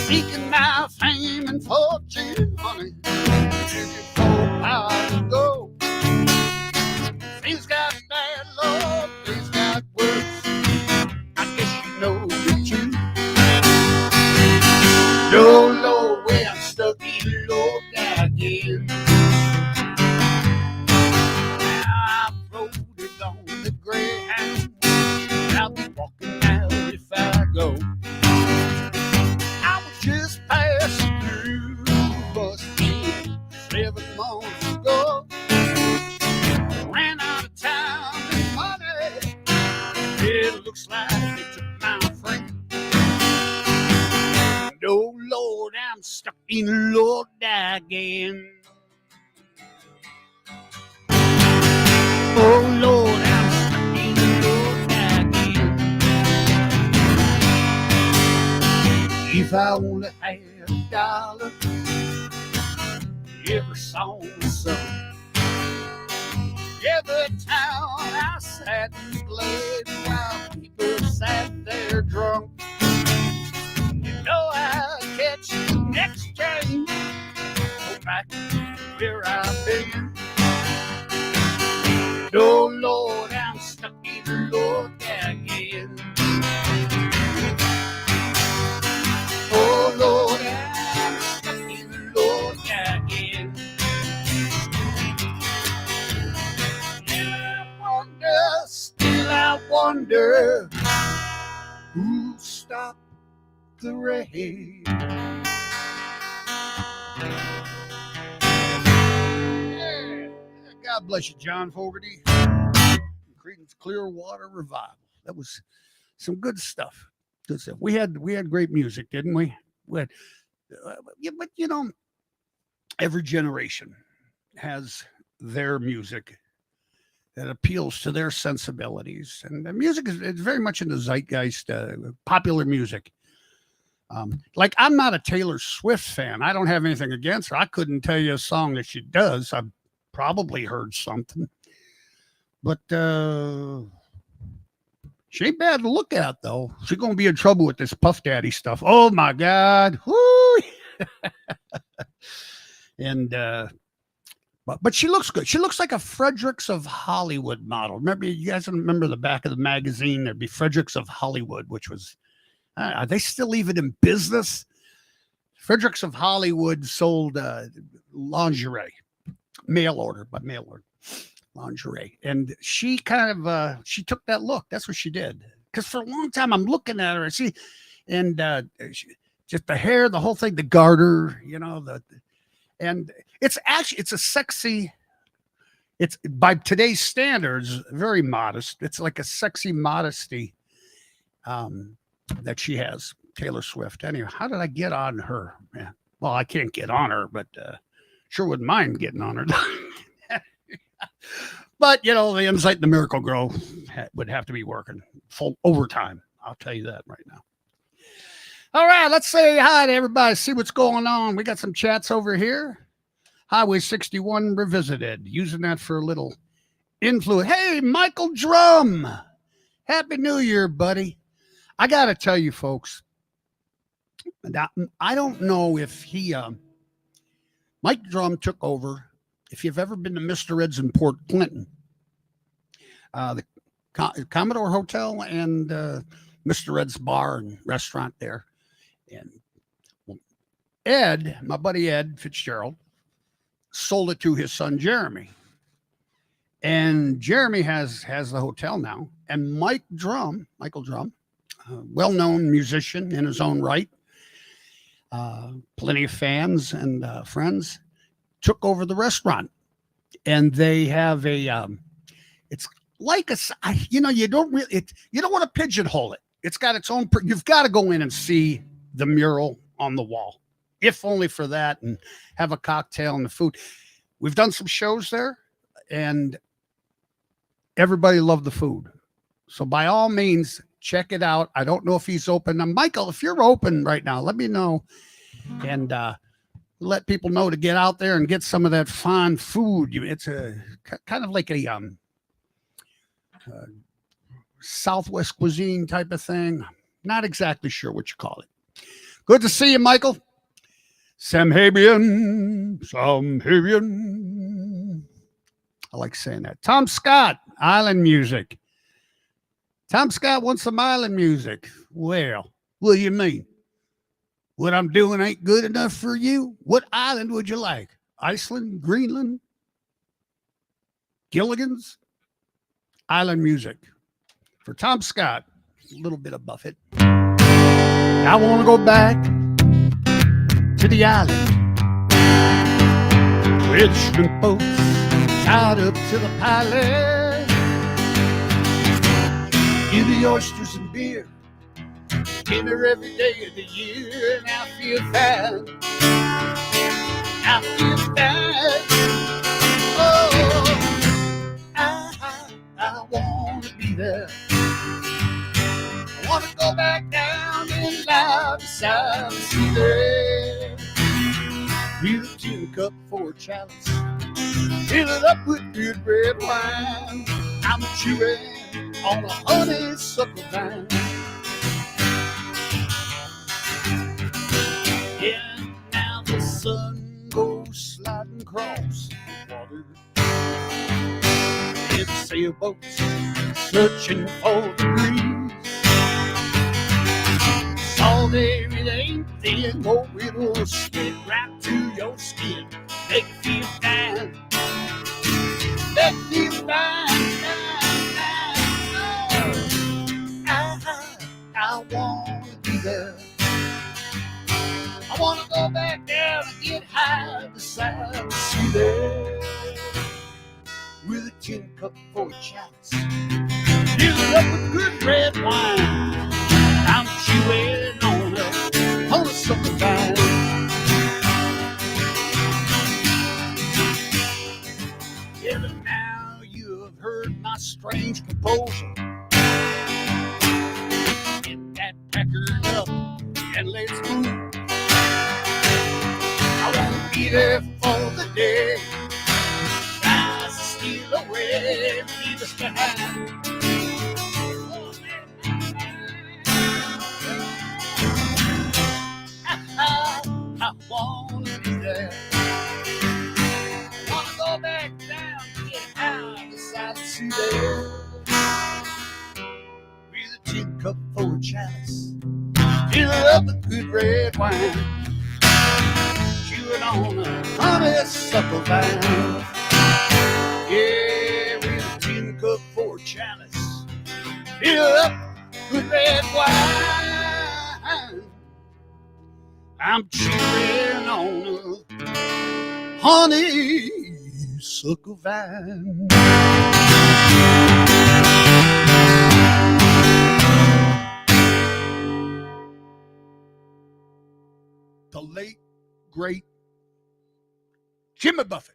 seeking my fame and fortune, honey. Searching for power to go. Things got bad, Lord, things got worse. I guess you know the truth. Don't know where I'm stuck in Lord again. The Greyhound, I'll be walking out if I go. I was just passing through bus 7 months ago. Ran out of time and money. It looks like they took my friend. Oh Lord, I'm stuck in Lord again. Oh Lord, I'm stuck in Lord again. If I only had $1, every song was sung, every town I sat and played while people sat there drunk. I'd catch the next train, go back where I've been. Oh Lord, I'm stuck in the Lord again. Oh Lord, I'm stuck in the Lord again. Still I wonder who stopped the rain. God bless you, John Fogerty. Creedence Clearwater Revival. That was some good stuff. Good stuff. We had great music, didn't we? We had, yeah, but you know, every generation has their music that appeals to their sensibilities, and the music is it's very much in the zeitgeist, popular music. Like I'm not a Taylor Swift fan. I don't have anything against her. I couldn't tell you a song that she does. I've probably heard something, but she ain't bad to look at though. She's gonna be in trouble with this Puff Daddy stuff. Oh my God. Woo! And but she looks good. She looks like a Fredericks of Hollywood model. Remember, you guys remember the back of the magazine? There'd be Fredericks of Hollywood, which was are they still even in business? Fredericks of Hollywood sold lingerie, mail order lingerie, and she kind of she took that look. That's what she did. Because for a long time, I'm looking at her, and just the hair, the whole thing, the garter, you know, and it's a sexy. It's by today's standards very modest. It's like a sexy modesty that she has, Taylor Swift. Anyway, how did I get on her? Yeah. Well, I can't get on her, but sure wouldn't mind getting on her. But you know, the Insight and the Miracle Grow would have to be working full overtime. I'll tell you that right now. All right, let's say hi to everybody. See what's going on. We got some chats over here. Highway 61 revisited. Using that for a little influence. Hey, Michael Drum. Happy New Year, buddy. I got to tell you, folks, I don't know if Mike Drum took over. If you've ever been to Mr. Ed's in Port Clinton, the Commodore Hotel and Mr. Ed's bar and restaurant there. And Ed, my buddy Ed Fitzgerald, sold it to his son, Jeremy. And Jeremy has the hotel now. And Michael Drum, well-known musician in his own right, plenty of fans and friends, took over the restaurant. And they have it's like you don't want to pigeonhole it. It's got its own, you've got to go in and see the mural on the wall, if only for that, and have a cocktail and the food. We've done some shows there, and everybody loved the food. So by all means, check it out. I don't know if he's open. Now, Michael, if you're open right now, let me know, and let people know to get out there and get some of that fine food. It's a kind of like a Southwest cuisine type of thing. Not exactly sure what you call it. Good to see you, Michael. Samhabian. I like saying that. Tom Scott, island music. Tom Scott wants some island music. Well, what do you mean? What I'm doing ain't good enough for you? What island would you like? Iceland, Greenland, Gilligan's? Island music. For Tom Scott, a little bit of Buffett. I want to go back to the island with shrimp boats tied up to the pilot. Give me oysters and beer, dinner every day of the year, and I feel bad. I feel bad. Oh, I want to be there. I want to go back down and lie beside the sea there. Read a tin cup for a chalice, fill it up with good red wine. I'm chewing on a honeysuckle vine. Yeah, now the sun goes sliding across the water. It's sailboats searching for the breeze. Salt air, it ain't thin, oh, it'll stick right to your skin. Make you feel fine. Make you feel fine. I want to be there. I want to go back down and get high beside the sea there. tin cup for a chalice. Fill it up with good red wine. I'm chewing on a sucker vine. Yeah, but now you have heard my strange proposal. Get that packard up and let's move. I won't be there for the day. Tries to steal away, leave us behind. I wanna be there. I wanna go back down, get out beside the sea there. With a tin cup for a chalice, fill it up with good red wine. Chewing on a honeysuckle vine. Yeah, with a tin cup for a chalice, fill it up with red wine. I'm chewing on a honeysuckle vine. The late, great Jimmy Buffett.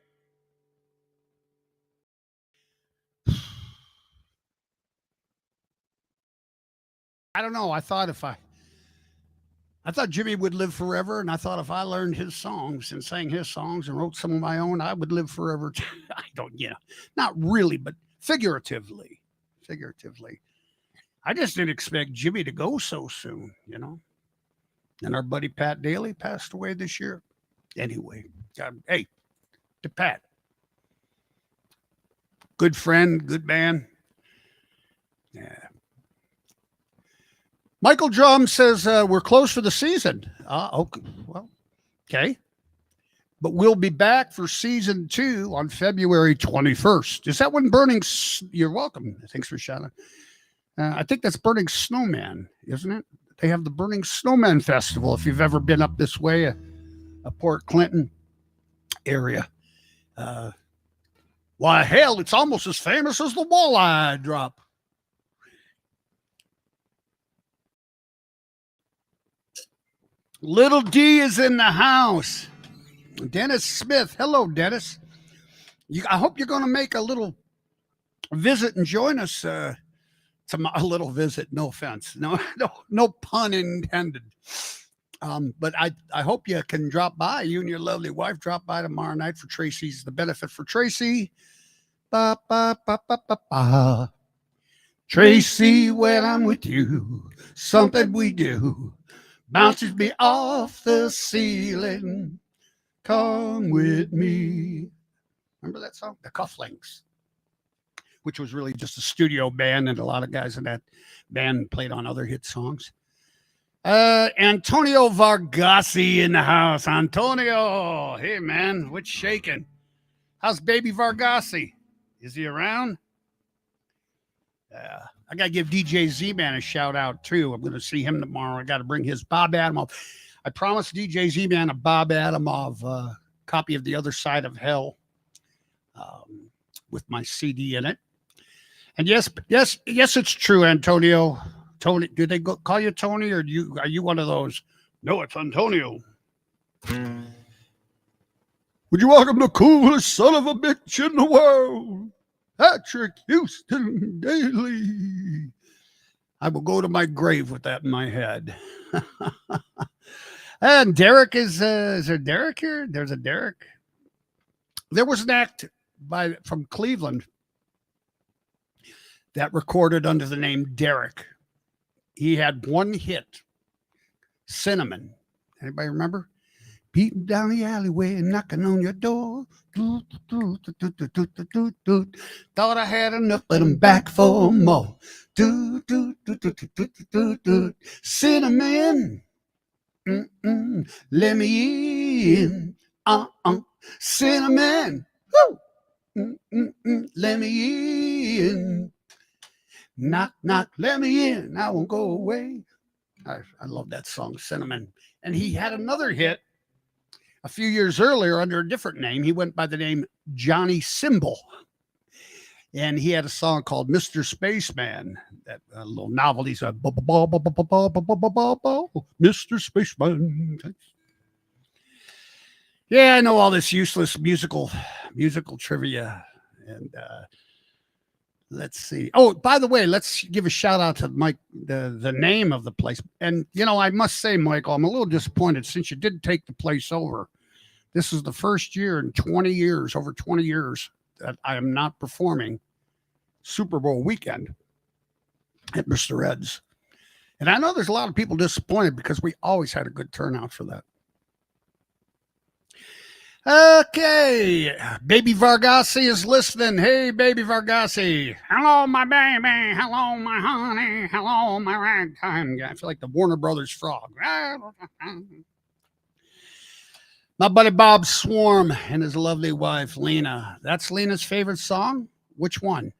I don't know. I thought Jimmy would live forever, and I thought if I learned his songs and sang his songs and wrote some of my own, I would live forever. I don't, not really, but figuratively. I just didn't expect Jimmy to go so soon, And our buddy Pat Daly passed away this year. Anyway, hey, to Pat. Good friend, good man. Yeah. Michael Drum says we're close for the season. Okay. Well, okay. But we'll be back for season 2 on February 21st. Is that when You're welcome. Thanks for shouting. I think that's Burning Snowman, isn't it? They have the Burning Snowman Festival. If you've ever been up this way, a Port Clinton area. Why, hell, it's almost as famous as the walleye drop. Little D is in the house. Dennis Smith. Hello, Dennis. I hope you're going to make a little visit and join us. A little visit. No offense. No pun intended. But I hope you can drop by. You and your lovely wife drop by tomorrow night for Tracy's. The benefit for Tracy. Ba, ba, ba, ba, ba, ba. Tracy, when I'm with you, something we do bounces me off the ceiling. Come with me. Remember that song? The Cufflinks, which was really just a studio band, and a lot of guys in that band played on other hit songs. Antonio Vargassi in the house. Antonio, hey man, what's shaking? How's baby Vargassi? Is he around? I got to give DJ Z-Man a shout out too. I'm going to see him tomorrow. I got to bring his Bob Adamov. I promised DJ Z-Man a Bob Adamov copy of The Other Side of Hell with my CD in it. And yes, it's true, Antonio. Tony, do they call you Tony, or are you one of those? No, it's Antonio. Would you welcome the coolest son of a bitch in the world, Patrick Houston Daly? I will go to my grave with that in my head. And Derek is there Derek here? There's a Derek. There was an act from Cleveland that recorded under the name Derek. He had one hit, Cinnamon. Anybody remember? Beating down the alleyway and knocking on your door. Thought I had enough, but I'm back for more. Cinnamon, let me in. Cinnamon, let me in. Knock, knock, let me in. I won't go away. I love that song, Cinnamon. And he had another hit a few years earlier under a different name. He went by the name Johnny Symbol. And he had a song called Mr. Spaceman, that little novelty. So, Mr. Spaceman. Yeah, I know all this useless musical trivia. And let's see. Oh, by the way, let's give a shout out to Mike, the name of the place. And, I must say, Michael, I'm a little disappointed since you did take the place over. This is the first year in 20 years, over 20 years, that I am not performing Super Bowl weekend at Mr. Ed's. And I know there's a lot of people disappointed because we always had a good turnout for that. Okay, Baby Vargassi is listening. Hey, Baby Vargassi. Hello, my baby. Hello, my honey. Hello, my ragtime guy. I feel like the Warner Brothers frog. My buddy Bob Swarm and his lovely wife, Lena. That's Lena's favorite song? Which one?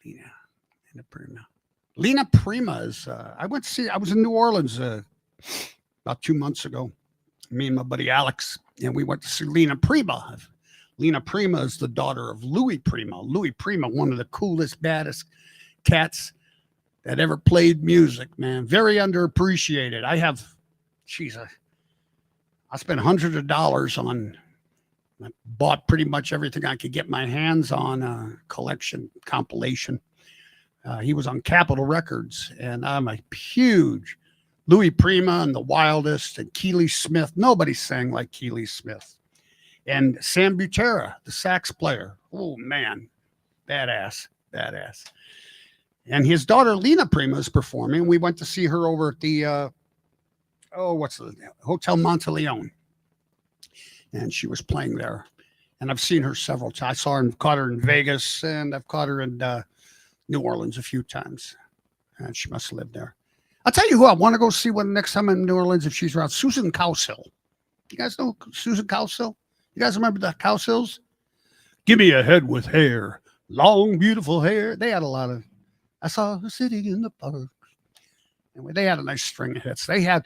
Lena Prima. Lena Prima is, I was in New Orleans about 2 months ago. Me and my buddy Alex, and we went to see Lena Prima. Lena Prima is the daughter of Louis Prima. Louis Prima, one of the coolest, baddest cats that ever played music, man. Very underappreciated. I spent hundreds of dollars on, I bought pretty much everything I could get my hands on, a collection compilation. He was on Capitol Records, and I'm a huge Louis Prima and the Wildest and Keely Smith. Nobody sang like Keely Smith. And Sam Butera, the sax player. Oh, man. Badass. And his daughter, Lena Prima, is performing. We went to see her over at the, Hotel Monteleone. And she was playing there. And I've seen her several times. Caught her in Vegas, and I've caught her in New Orleans a few times. And she must live there. I'll tell you who I want to go see next time I'm in New Orleans if she's around. Susan Cowsill. You guys know Susan Cowsill? You guys remember the Cowsills? Give me a head with hair, long, beautiful hair. They had a lot of, I saw her sitting in the park. Anyway, they had a nice string of hits. I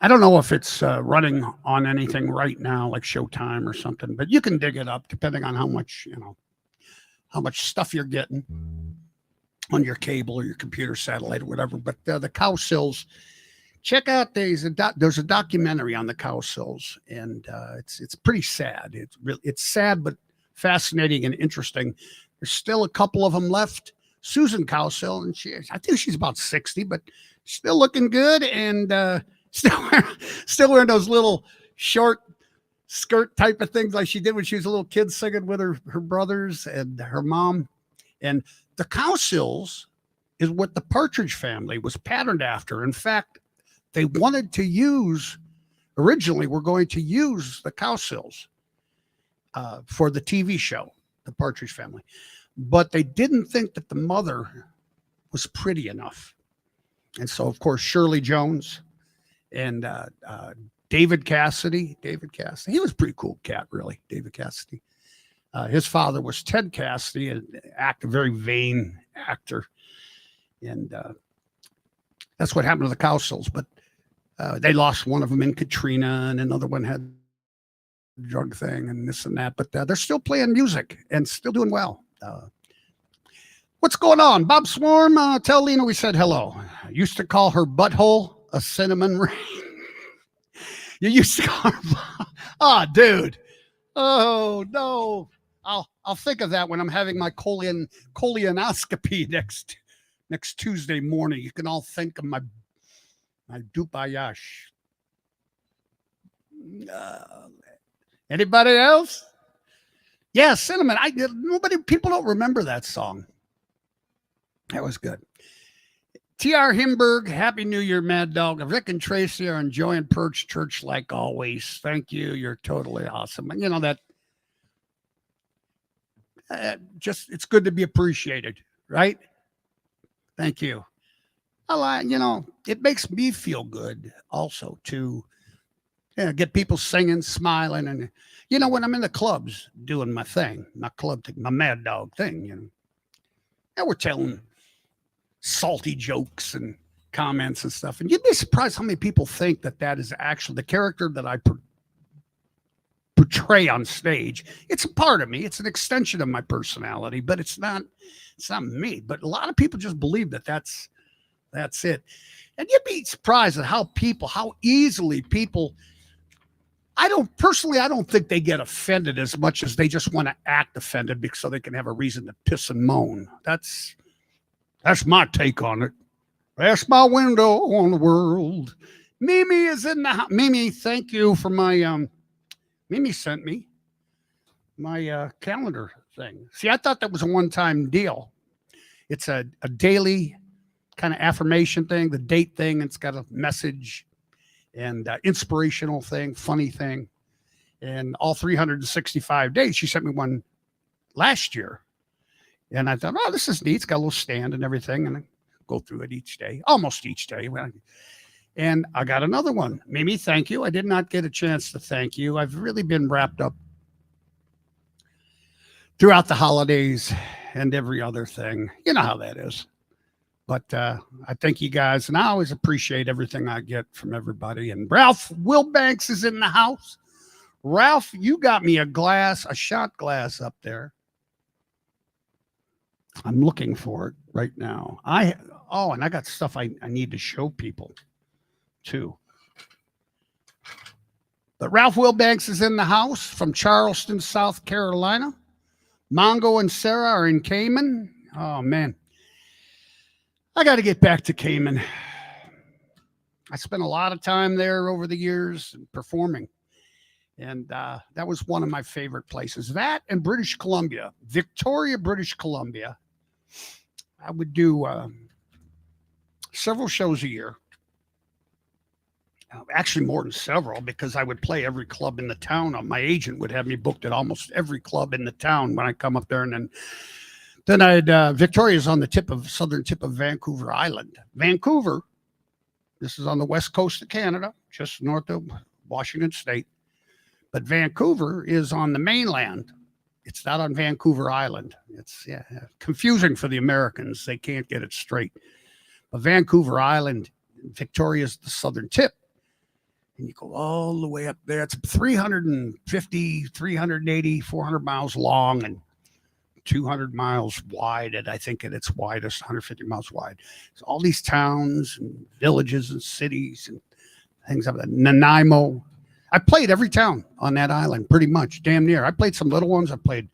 don't know if it's running on anything right now, like Showtime or something, but you can dig it up depending on how much stuff you're getting on your cable or your computer, satellite, or whatever. But the Cowsills, check out there's a documentary on the Cowsills, and it's pretty sad. It's sad, but fascinating and interesting. There's still a couple of them left. Susan Cowsill, and I think she's about 60, but still looking good, and still wearing those little short skirt type of things like she did when she was a little kid, singing with her brothers and her mom. And the Cowsills is what the Partridge Family was patterned after. In fact, they originally were going to use the Cowsills for the TV show, the Partridge Family. But they didn't think that the mother was pretty enough. And so, of course, Shirley Jones and David Cassidy. He was a pretty cool cat, really, David Cassidy. His father was Ted Cassidy, a very vain actor. And that's what happened to the Cowsills. But they lost one of them in Katrina, and another one had a drug thing and this and that. But they're still playing music and still doing well. What's going on? Bob Swarm, tell Lena we said hello. I used to call her butthole a cinnamon ring. You used to call her, dude. Oh, no. I'll think of that when I'm having my colonoscopy next Tuesday morning. You can all think of my dupayash. Anybody else? Yeah, cinnamon. People don't remember that song. That was good. T.R. Himberg, Happy New Year, Mad Dog. Rick and Tracy are enjoying Perch Church like always. Thank you. You're totally awesome. And that it's good to be appreciated, right? Thank you. It makes me feel good also to get people singing, smiling. And, when I'm in the clubs doing my thing, my Mad Dog thing, and we're telling salty jokes and comments and stuff. And you'd be surprised how many people think that is actually the character that I portray on stage. It's a part of me. It's an extension of my personality, but it's not me. But a lot of people just believe that that's it. And you'd be surprised at how easily people, I don't think they get offended as much as they just want to act offended because so they can have a reason to piss and moan. That's my take on it. That's my window on the world. Mimi is in the house. Mimi, thank you for my Mimi sent me my calendar thing. See, I thought that was a one-time deal. It's a daily kind of affirmation thing, the date thing. It's got a message and inspirational thing, funny thing. And all 365 days, she sent me one last year. And I thought, oh, this is neat. It's got a little stand and everything. And I go through it each day, almost each day. And I got another one. Mimi, thank you. I did not get a chance to thank you. I've really been wrapped up throughout the holidays and every other thing. You know how that is. But I thank you guys, and I always appreciate everything I get from everybody. And Ralph Wilbanks is in the house. Ralph, you got me a shot glass up there. I'm looking for it right now. And I got stuff I need to show people too. But Ralph Wilbanks is in the house from Charleston, South Carolina. Mongo and Sarah are in Cayman. Oh, man. I got to get back to Cayman. I spent a lot of time there over the years performing. And that was one of my favorite places. That and British Columbia, Victoria, British Columbia. I would do several shows a year. Actually, more than several, because I would play every club in the town. My agent would have me booked at almost every club in the town when I come up there. And then I'd Victoria's on the southern tip of Vancouver Island. Vancouver, this is on the west coast of Canada, just north of Washington State. But Vancouver is on the mainland. It's not on Vancouver Island. It's confusing for the Americans. They can't get it straight. But Vancouver Island, Victoria's the southern tip. And you go all the way up there. It's 350, 380, 400 miles long and 200 miles wide. And I think at its widest, 150 miles wide. So all these towns and villages and cities and things like that. Nanaimo. I played every town on that island, pretty much, damn near. I played some little ones. I played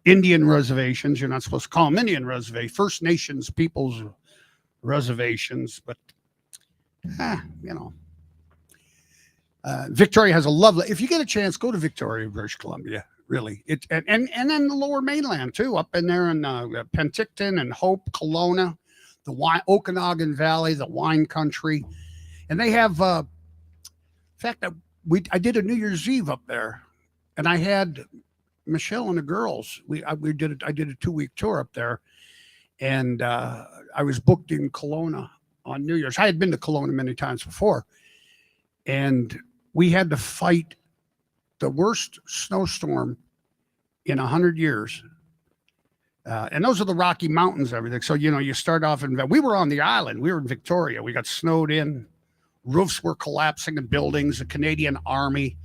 Indian reservations. You're not supposed to call them Indian reservations. First Nations people's reservations. But, Victoria has a lovely, if you get a chance, go to Victoria, British Columbia, really. And then the lower mainland, too, up in there in Penticton and Hope, Kelowna, the Okanagan Valley, the wine country. And they have, in fact, I did a New Year's Eve up there, and I had Michelle and the girls. I did a 2-week tour up there, and I was booked in Kelowna on New Year's. I had been to Kelowna many times before, and we had to fight the worst snowstorm in 100 years. And those are the Rocky Mountains, everything. So, you start off we were on the island. We were in Victoria. We got snowed in. Roofs were collapsing in buildings. The Canadian Army,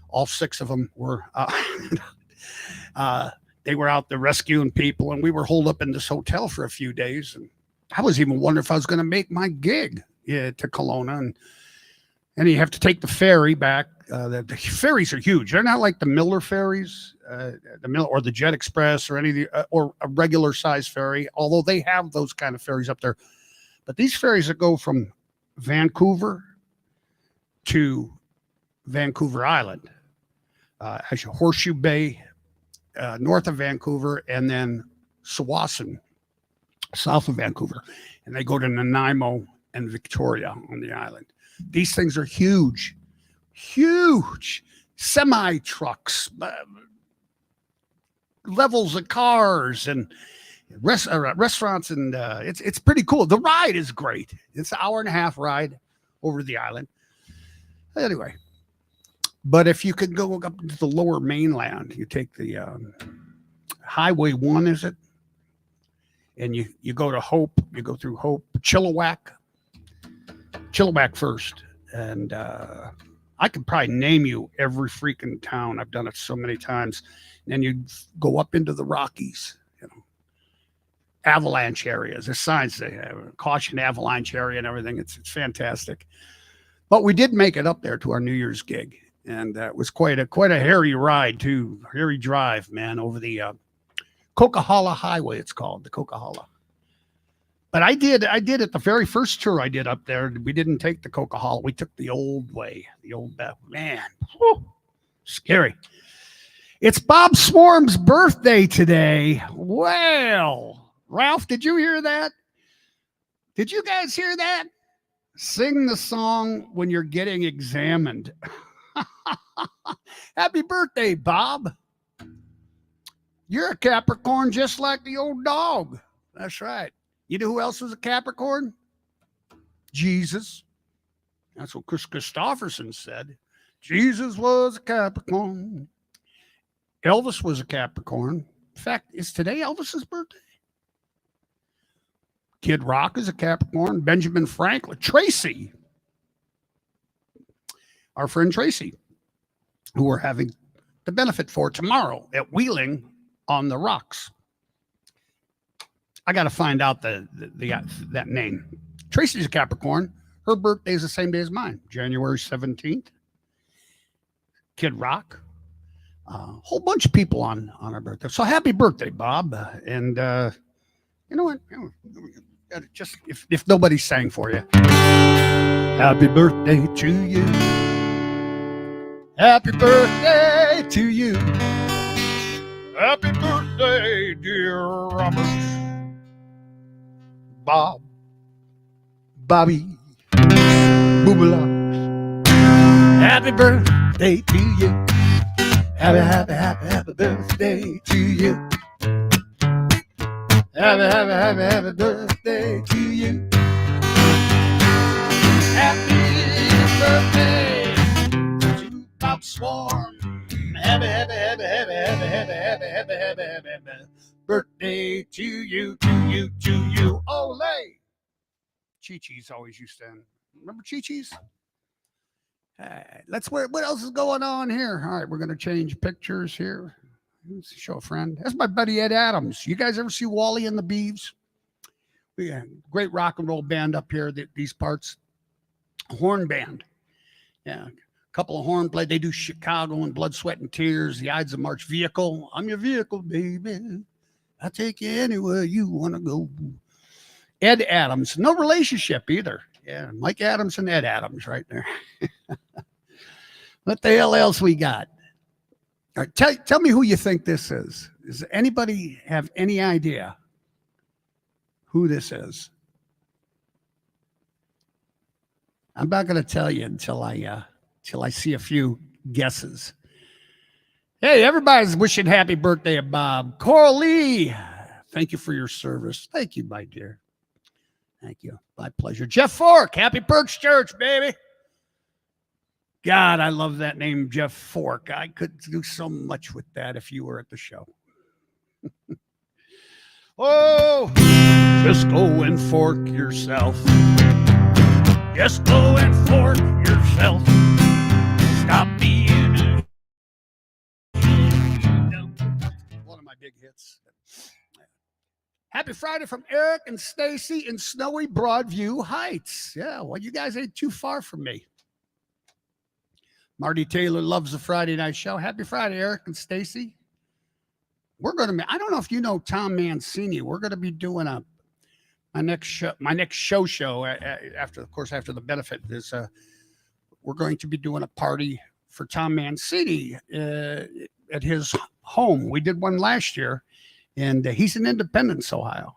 all 6 of them were, they were out there rescuing people. And we were holed up in this hotel for a few days. And I was even wondering if I was going to make my gig to Kelowna. And you have to take the ferry back. The ferries are huge. They're not like the Miller ferries, or the Jet Express or any of the, or a regular size ferry, although they have those kind of ferries up there. But these ferries that go from Vancouver to Vancouver Island, actually Horseshoe Bay, north of Vancouver, and then Tsawwassen, south of Vancouver. And they go to Nanaimo and Victoria on the island. These things are huge semi trucks, levels of cars and restaurants. And it's pretty cool. The ride is great. It's an 1.5-hour ride over the island. Anyway, but if you could go up to the lower mainland, you take the Highway 1, is it? And you go to Hope, you go through Hope, Chilliwack first. And I could probably name you every freaking town. I've done it so many times. And then you go up into the Rockies, avalanche areas. There's signs they have caution avalanche area and everything. It's fantastic. But we did make it up there to our New Year's gig, and it was quite a hairy ride too, hairy drive, man, over the Coquihalla Highway. It's called the Coquihalla. But I did it the very first tour I did up there. We didn't take the Coquihalla. We took the old way, the old man. Whew, scary. It's Bob Swarm's birthday today. Well, Ralph, did you hear that? Did you guys hear that? Sing the song when you're getting examined. Happy birthday, Bob. You're a Capricorn just like the old dog. That's right. You know who else was a Capricorn? Jesus. That's what Chris Christopherson said. Jesus was a Capricorn. Elvis was a Capricorn. In fact, is today Elvis's birthday? Kid Rock is a Capricorn. Benjamin Franklin. Tracy. Our friend Tracy, who we're having the benefit for tomorrow at Wheeling on the Rocks. I got to find out that name. Tracy's a Capricorn. Her birthday is the same day as mine, January 17th. Kid Rock. Whole bunch of people on our birthday. So happy birthday, Bob. And you know what? Just if nobody sang for you. Happy birthday to you. Happy birthday to you. Happy birthday, dear Robert. Bob. Bobby. Boobala. Happy birthday to you. Happy birthday to you. Happy birthday to you. Happy birthday to Bob Swarm. Happy birthday to you, to you. Ole! Chi-Chi's always used to. Remember Chi-Chi's? What else is going on here? All right, we're going to change pictures here. Let's show a friend. That's my buddy Ed Adams. You guys ever see Wally and the Beeves? We got a great rock and roll band up here, these parts. Horn band. Yeah, a couple of horn played. They do Chicago and Blood, Sweat, and Tears, the Ides of March vehicle. I'm your vehicle, baby. I'll take you anywhere you want to go. Ed Adams. No relationship either. Yeah, Mike Adams and Ed Adams right there. What the hell else we got? All right, tell me who you think this is. Does anybody have any idea who this is? I'm not going to tell you until I see a few guesses. Hey, everybody's wishing happy birthday to Bob. Coralie, thank you for your service. Thank you, my dear. Thank you. My pleasure. Jeff Fork, happy Perch Church, baby. God, I love that name, Jeff Fork. I could do so much with that if you were at the show. Oh, just go and fork yourself. Just go and fork yourself. Stop being one of my big hits. Happy Friday from Eric and Stacy in snowy Broadview Heights. Yeah, well, you guys ain't too far from me. Marty Taylor loves the Friday night show. Happy Friday, Eric and Stacy. We're going to, I don't know if you know Tom Mancini. We're going to be doing my next show after the benefit is we're going to be doing a party for Tom Mancini at his home. We did one last year, and he's in Independence, Ohio.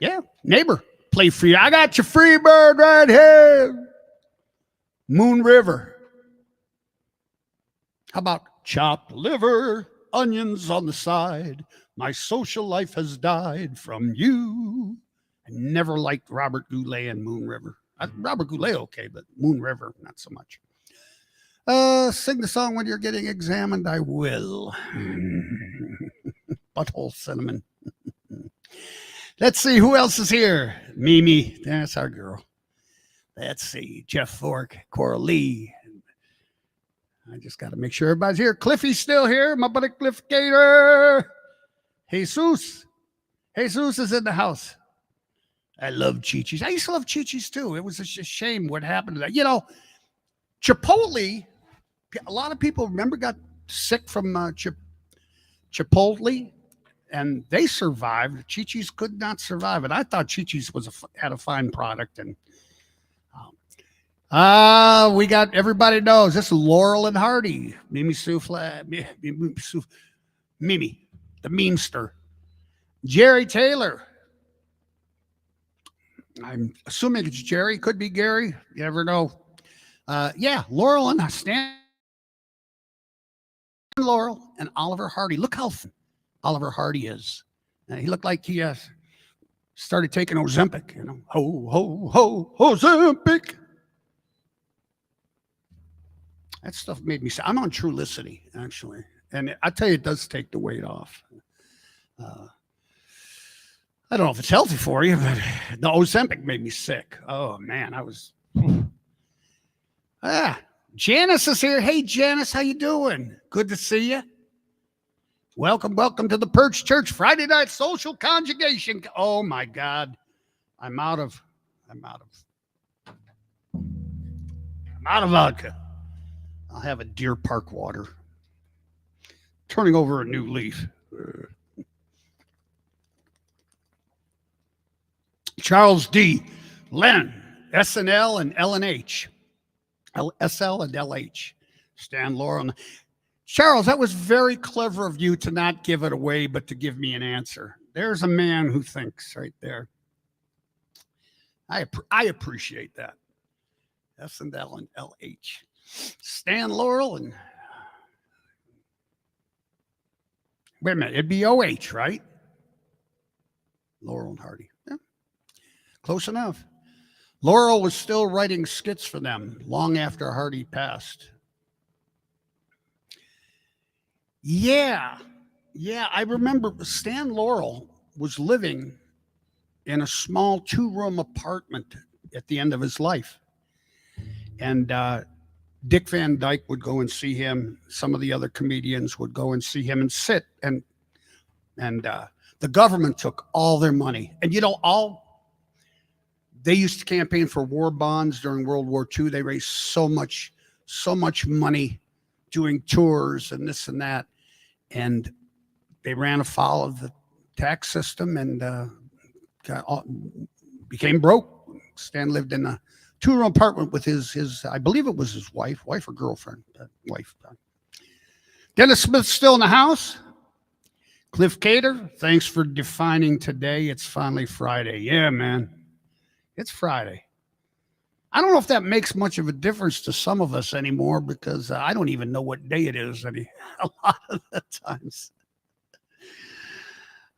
Yeah, neighbor, play free. I got your free bird right here. Moon River. How about chopped liver, onions on the side? My social life has died from you. I never liked Robert Goulet and Moon River. Robert Goulet, okay, but Moon River, not so much. Sing the song when you're getting examined. I will. Butthole cinnamon. Let's see who else is here. Mimi, that's our girl. Let's see. Jeff Fork, Coralie, I just got to make sure everybody's here. Cliffy's still here. My buddy Cliff Gator. Jesus. Jesus is in the house. I love Chi-Chi's. I used to love Chi-Chi's too. It was a shame what happened to that. You know, Chipotle, a lot of people remember got sick from Chipotle, and they survived. Chi-Chi's could not survive. And I thought Chi-Chi's had a fine product. And we got, everybody knows, this is Laurel and Hardy. Mimi Souffle, Mimi, the memester. Jerry Taylor. I'm assuming it's Jerry. Could be Gary. You never know. Yeah, Laurel and Stan Laurel and Oliver Hardy. Look how Oliver Hardy is. He looked like he started taking Ozempic. You know, ho ho ho Ozempic. That stuff made me sad. I'm on Trulicity actually, and I tell you, it does take the weight off. I don't know if it's healthy for you, but the Ozempic made me sick. Oh man, I was. Janice is here. Hey Janice, how you doing? Good to see you. Welcome to the Perch Church Friday night social conjugation. Oh my God, I'm out of vodka. I'll have a Deer Park water. Turning over a new leaf. Charles D. Lennon, SNL and LNH. SL and LH. Stan Laurel. Charles, that was very clever of you to not give it away, but to give me an answer. There's a man who thinks right there. I appreciate that. SNL and LH. Stan Laurel and wait a minute, it'd be OH, right? Laurel and Hardy. Yeah. Close enough. Laurel was still writing skits for them long after Hardy passed. Yeah, I remember Stan Laurel was living in a small 2-room apartment at the end of his life. And Dick Van Dyke would go and see him. Some of the other comedians would go and see him and sit. And the government took all their money. And, you know, they used to campaign for war bonds during World War II. They raised so much money doing tours and this and that. And they ran afoul of the tax system and became broke. Stan lived in a 2-room apartment with his I believe it was his wife or girlfriend, wife. Dennis Smith's still in the house. Cliff Cater, thanks for defining today. It's finally Friday. Yeah, man. It's Friday. I don't know if that makes much of a difference to some of us anymore because I don't even know what day it is a lot of the times.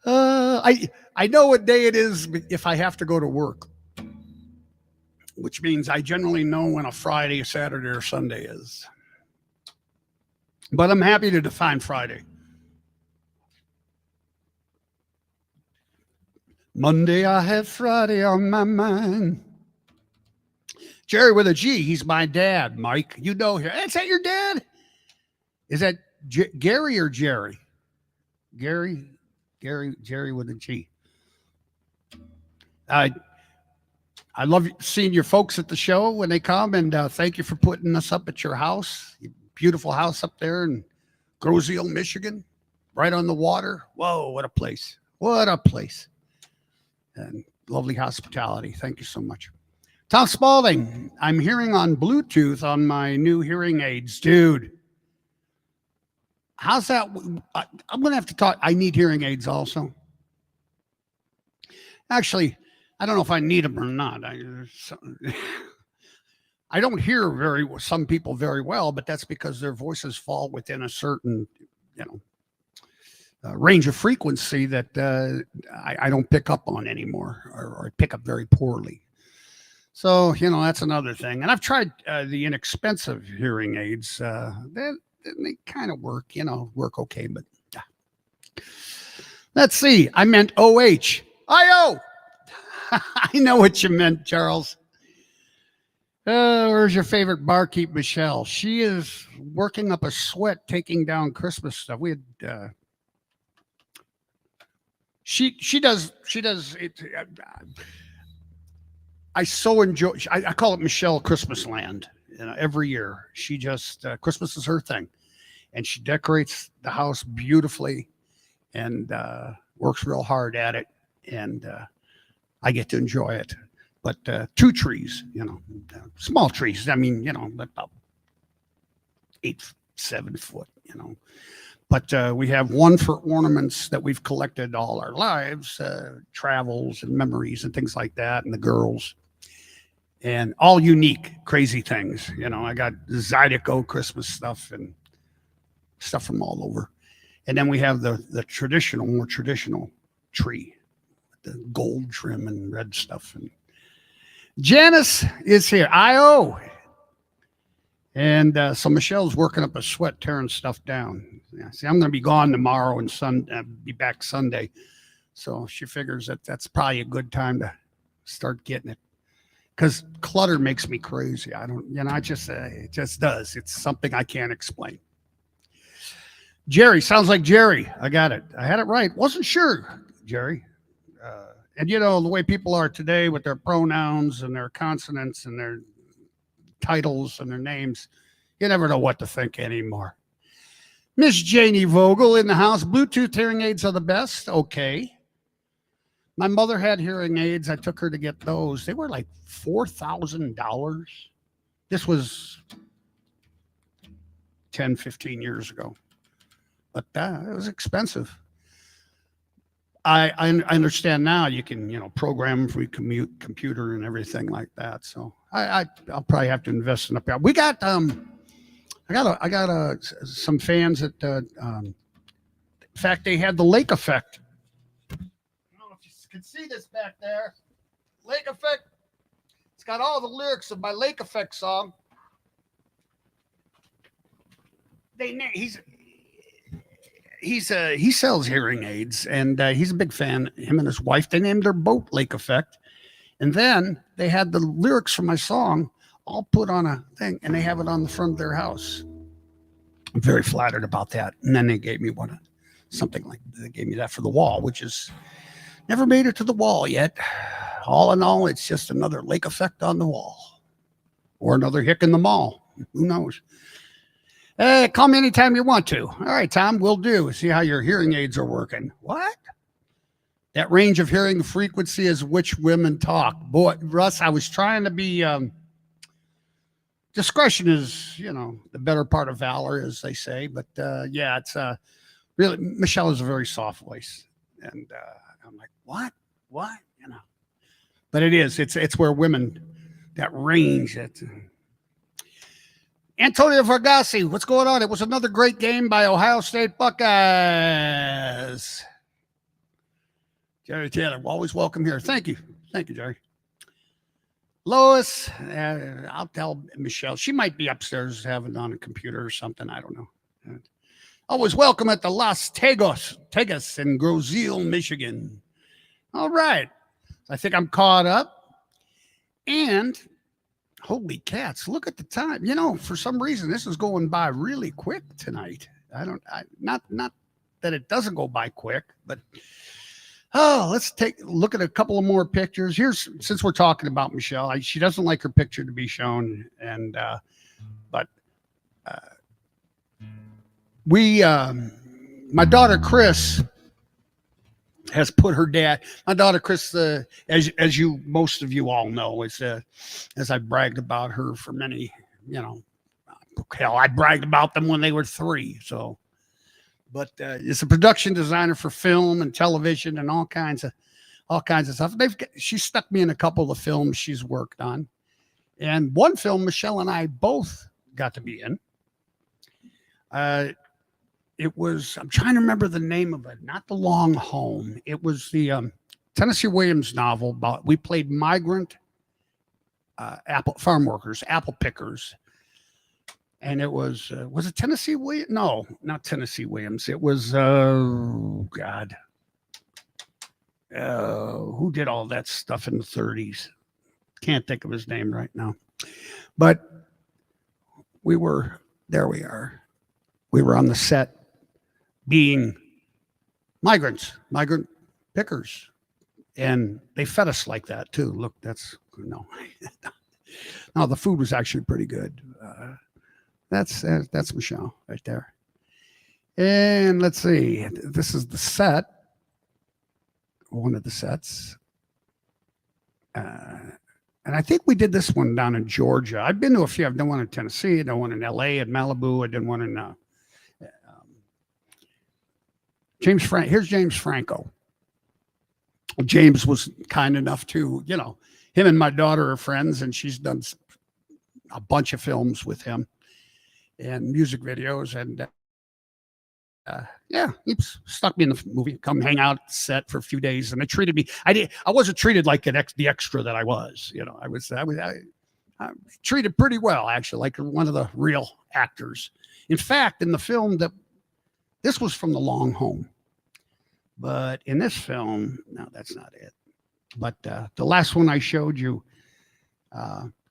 I know what day it is if I have to go to work, which means I generally know when a Friday, Saturday, or Sunday is. But I'm happy to define Friday. Monday, I have Friday on my mind. Jerry with a G, he's my dad, Mike. You know him. Is that your dad? Is that Gary or Jerry? Jerry with a G. I love seeing your folks at the show when they come, and thank you for putting us up at your house. Beautiful house up there in Groseal, Michigan, right on the water. Whoa, what a place. What a place. And lovely hospitality. Thank you so much. Tom Spalding, I'm hearing on Bluetooth on my new hearing aids. Dude, how's that? I'm going to have to talk. I need hearing aids also. Actually, I don't know if I need them or not. I don't hear some people very well, but that's because their voices fall within a certain, range of frequency that I don't pick up on anymore, or I pick up very poorly. So, that's another thing. And I've tried the inexpensive hearing aids. They kind of work okay. But let's see. I meant OH. I-O. I know what you meant, Charles. Where's your favorite barkeep, Michelle? She is working up a sweat taking down Christmas stuff. We had she does it. I so enjoy. I call it Michelle Christmas Land. You know, every year she just Christmas is her thing, and she decorates the house beautifully, and works real hard at it, and I get to enjoy it. But 2 trees, small trees. I mean, about 8, 7 foot, But we have one for ornaments that we've collected all our lives, travels and memories and things like that, and the girls. And all unique, crazy things. I got Zydeco Christmas stuff and stuff from all over. And then we have the more traditional tree, the gold trim and red stuff. And Janice is here. IO. And so Michelle's working up a sweat, tearing stuff down. Yeah, see, I'm going to be gone tomorrow and be back Sunday. So she figures that's probably a good time to start getting it. Because clutter makes me crazy. I don't, it just does. It's something I can't explain. Jerry, sounds like Jerry. I got it. I had it right. Wasn't sure, Jerry. And the way people are today with their pronouns and their consonants and their titles and their names, you never know what to think anymore. Miss Janie Vogel in the house. Bluetooth hearing aids are the best. Okay. My mother had hearing aids. I took her to get those. They were like $4,000. This was 10, 15 years ago. But it was expensive. I understand now you can, program for your computer and everything like that. So I'll probably have to invest in a pair. We got I got some fans that in fact they had the Lake Effect. I don't know if you can see this back there. Lake Effect. It's got all the lyrics of my Lake Effect song. He sells hearing aids, and he's a big fan. Him and his wife, they named their boat Lake Effect, and then they had the lyrics from my song all put on a thing, and they have it on the front of their house. I'm very flattered about that. And then they gave me they gave me that for the wall, which is never made it to the wall yet. All in all, it's just another Lake Effect on the wall, or another hick in the mall. Who knows? Hey, call me anytime you want to. All right, Tom, we'll do. See how your hearing aids are working. What? That range of hearing frequency is which women talk. Boy, Russ, I was trying to be, discretion is, the better part of valor, as they say. But yeah, it's really, Michelle is a very soft voice. And I'm like, what? But it's where women, that range, Antonio Vargassi, what's going on? It was another great game by Ohio State Buckeyes. Jerry Taylor, always welcome here. Thank you, Jerry. Lois, I'll tell Michelle. She might be upstairs having it on a computer or something. I don't know. Always welcome at the Las Tegas in Grozeel, Michigan. All right. I think I'm caught up. And holy cats, look at the time. For some reason, this is going by really quick tonight. Not that it doesn't go by quick, but let's take a look at a couple of more pictures. Since we're talking about Michelle, she doesn't like her picture to be shown. And, but my daughter, Chris, has put her dad. My daughter, Chris, as most of you all know, as I've bragged about her for many, hell, I bragged about them when they were 3. So, but it's a production designer for film and television and all kinds of stuff. She stuck me in a couple of films she's worked on, and one film Michelle and I both got to be in. It was, I'm trying to remember the name of it, not The Long Home. It was the Tennessee Williams novel we played migrant farm workers, apple pickers. And it was it Tennessee Williams? No, not Tennessee Williams. It was, who did all that stuff in the 30s? Can't think of his name right now. But there we are. We were on the set being migrant pickers. And they fed us like that too. Look, no. No, the food was actually pretty good. That's Michelle right there. And let's see. This is the set. One of the sets. And I think we did this one down in Georgia. I've been to a few. I've done one in Tennessee. I've done one in LA at Malibu. I did one in Here's James Franco. James was kind enough to, him and my daughter are friends, and she's done a bunch of films with him and music videos. And he stuck me in the movie, come hang out at the set for a few days. And they treated me, I wasn't treated like the extra that I was, I was treated pretty well, actually, like one of the real actors. In fact, in the film this was from The Long Home. But in this film, no, that's not it. But the last one I showed you,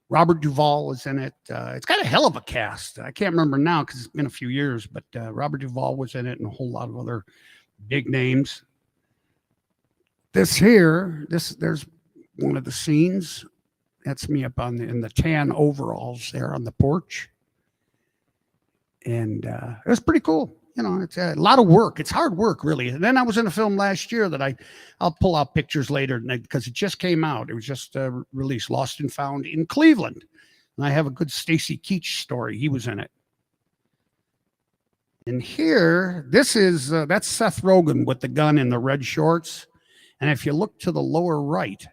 Robert Duvall was in it. It's got a hell of a cast. I can't remember now because it's been a few years, but Robert Duvall was in it and a whole lot of other big names. There's one of the scenes. That's me up in the tan overalls there on the porch. And it was pretty cool. It's a lot of work. It's hard work, really. And then I was in a film last year that I'll pull out pictures later because it just came out. It was just released, Lost and Found in Cleveland. And I have a good Stacy Keach story. He was in it. And here, that's Seth Rogen with the gun in the red shorts. And if you look to the lower right,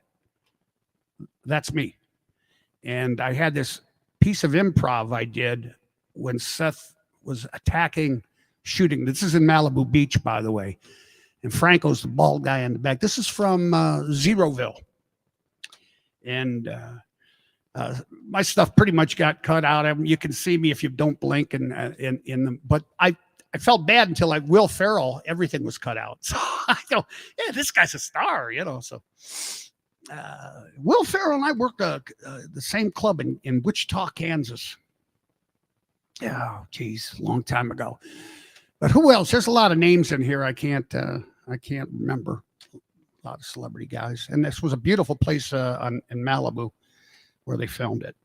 that's me. And I had this piece of improv I did when Seth was shooting. This is in Malibu Beach, by the way. And Franco's the bald guy in the back. This is from Zeroville. And my stuff pretty much got cut out. I mean, you can see me if you don't blink in them. But I felt bad until Will Ferrell, everything was cut out. So I go, yeah, this guy's a star, So Will Ferrell and I worked the same club in Wichita, Kansas. Oh, geez, a long time ago. But who else? There's a lot of names in here. I can't remember. A lot of celebrity guys. And this was a beautiful place in Malibu where they filmed it.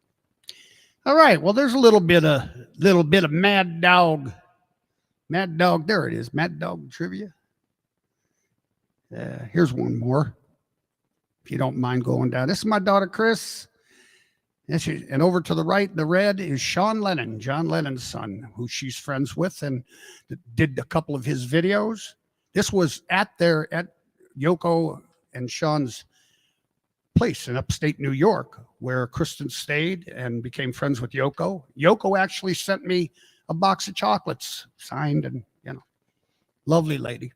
All right. Well, there's a little bit of Mad Dog. Mad Dog. There it is. Mad Dog trivia. Here's one more. If you don't mind going down. This is my daughter, Chris. And over to the right, the red is Sean Lennon, John Lennon's son, who she's friends with and did a couple of his videos. This was at Yoko and Sean's place in upstate New York, where Kristen stayed and became friends with Yoko. Yoko actually sent me a box of chocolates signed and, lovely lady.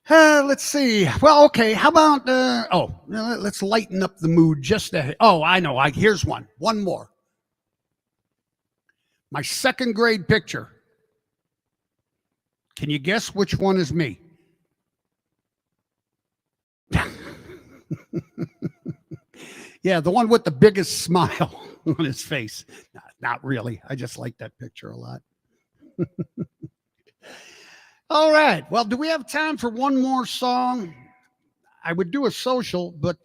Let's see. Well, okay. How about, let's lighten up the mood just a, I know. Here's one more. My second grade picture. Can you guess which one is me? Yeah, the one with the biggest smile on his face. Not really. I just like that picture a lot. All right. Well, do we have time for one more song? I would do a social, but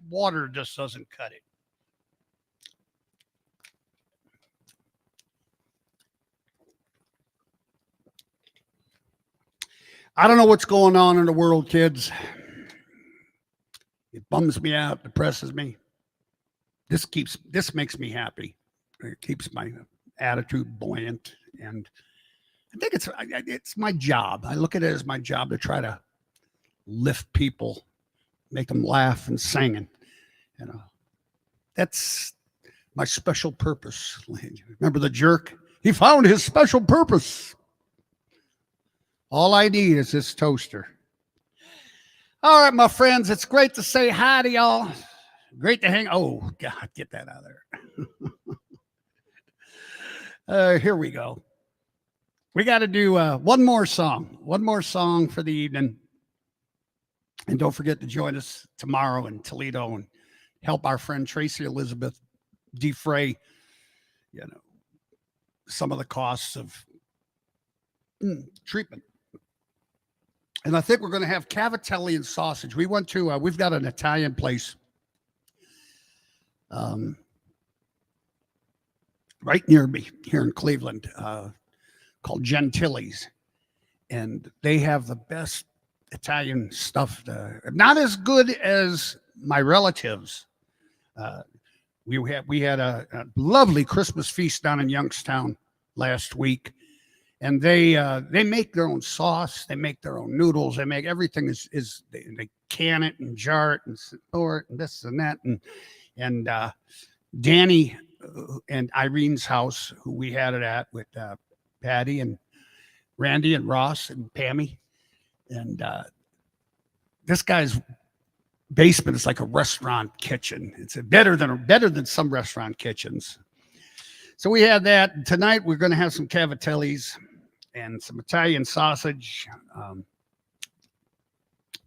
water just doesn't cut it. I don't know what's going on in the world, kids. It bums me out, depresses me. This makes me happy. It keeps my attitude buoyant, and I think it's my job. I look at it as my job to try to lift people, make them laugh and sing. And, that's my special purpose. Remember the jerk? He found his special purpose. All I need is this toaster. All right, my friends, it's great to say hi to y'all. Great to hang. Oh, God, get that out of there. Here we go. We got to do one more song for the evening. And don't forget to join us tomorrow in Toledo and help our friend Tracy Elizabeth defray, some of the costs of treatment. And I think we're going to have cavatelli and sausage. We went to, we've got an Italian place right near me here in Cleveland called Gentili's. And they have the best Italian stuff. Not as good as my relatives. We had a lovely Christmas feast down in Youngstown last week. And they make their own sauce. They make their own noodles. They make everything they can it and jar it and store it and this and that. And Danny and Irene's house, who we had it at with Patty and Randy and Ross and Pammy. And this guy's basement is like a restaurant kitchen. It's better than some restaurant kitchens. So we had that. Tonight we're going to have some cavatellis and some Italian sausage.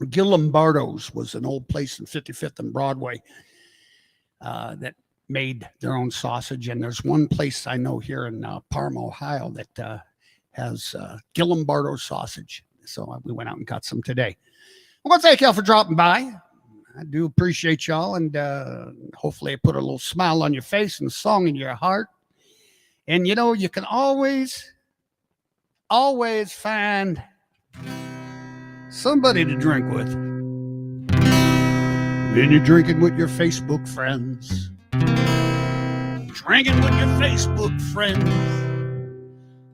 Gilombardo's was an old place in 55th and Broadway that made their own sausage. And there's one place I know here in Parma, Ohio that has Gilombardo sausage. So we went out and got some today. I want to thank y'all for dropping by. I do appreciate y'all. And hopefully I put a little smile on your face and a song in your heart. And, you can always find somebody to drink with. Then you're drinking with your Facebook friends. Drinking with your Facebook friends.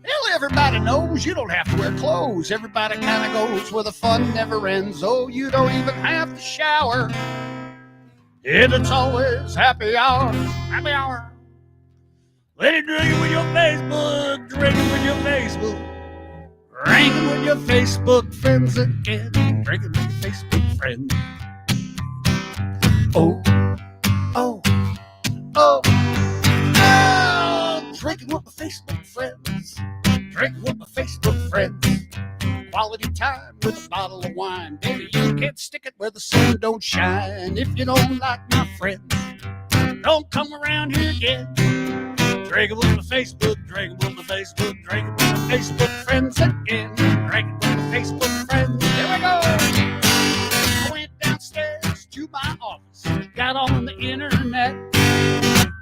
Hell, everybody knows you don't have to wear clothes. Everybody kind of goes where the fun never ends. Oh, you don't even have to shower. And it's always happy hour. Happy hour. Let it drink with your Facebook. Drinking with your Facebook. Drinking with your Facebook friends again. Drinking with your Facebook friends. Oh, oh, oh, oh. Drinking with my Facebook friends. Drinking with my Facebook friends. Quality time with a bottle of wine. Baby, you can't stick it where the sun don't shine. If you don't like my friends, don't come around here again. Drinking with my Facebook, drinking with my Facebook, drinking with my Facebook friends again. Drinking with my Facebook friends. Here we go. I went downstairs to my office, got on the internet.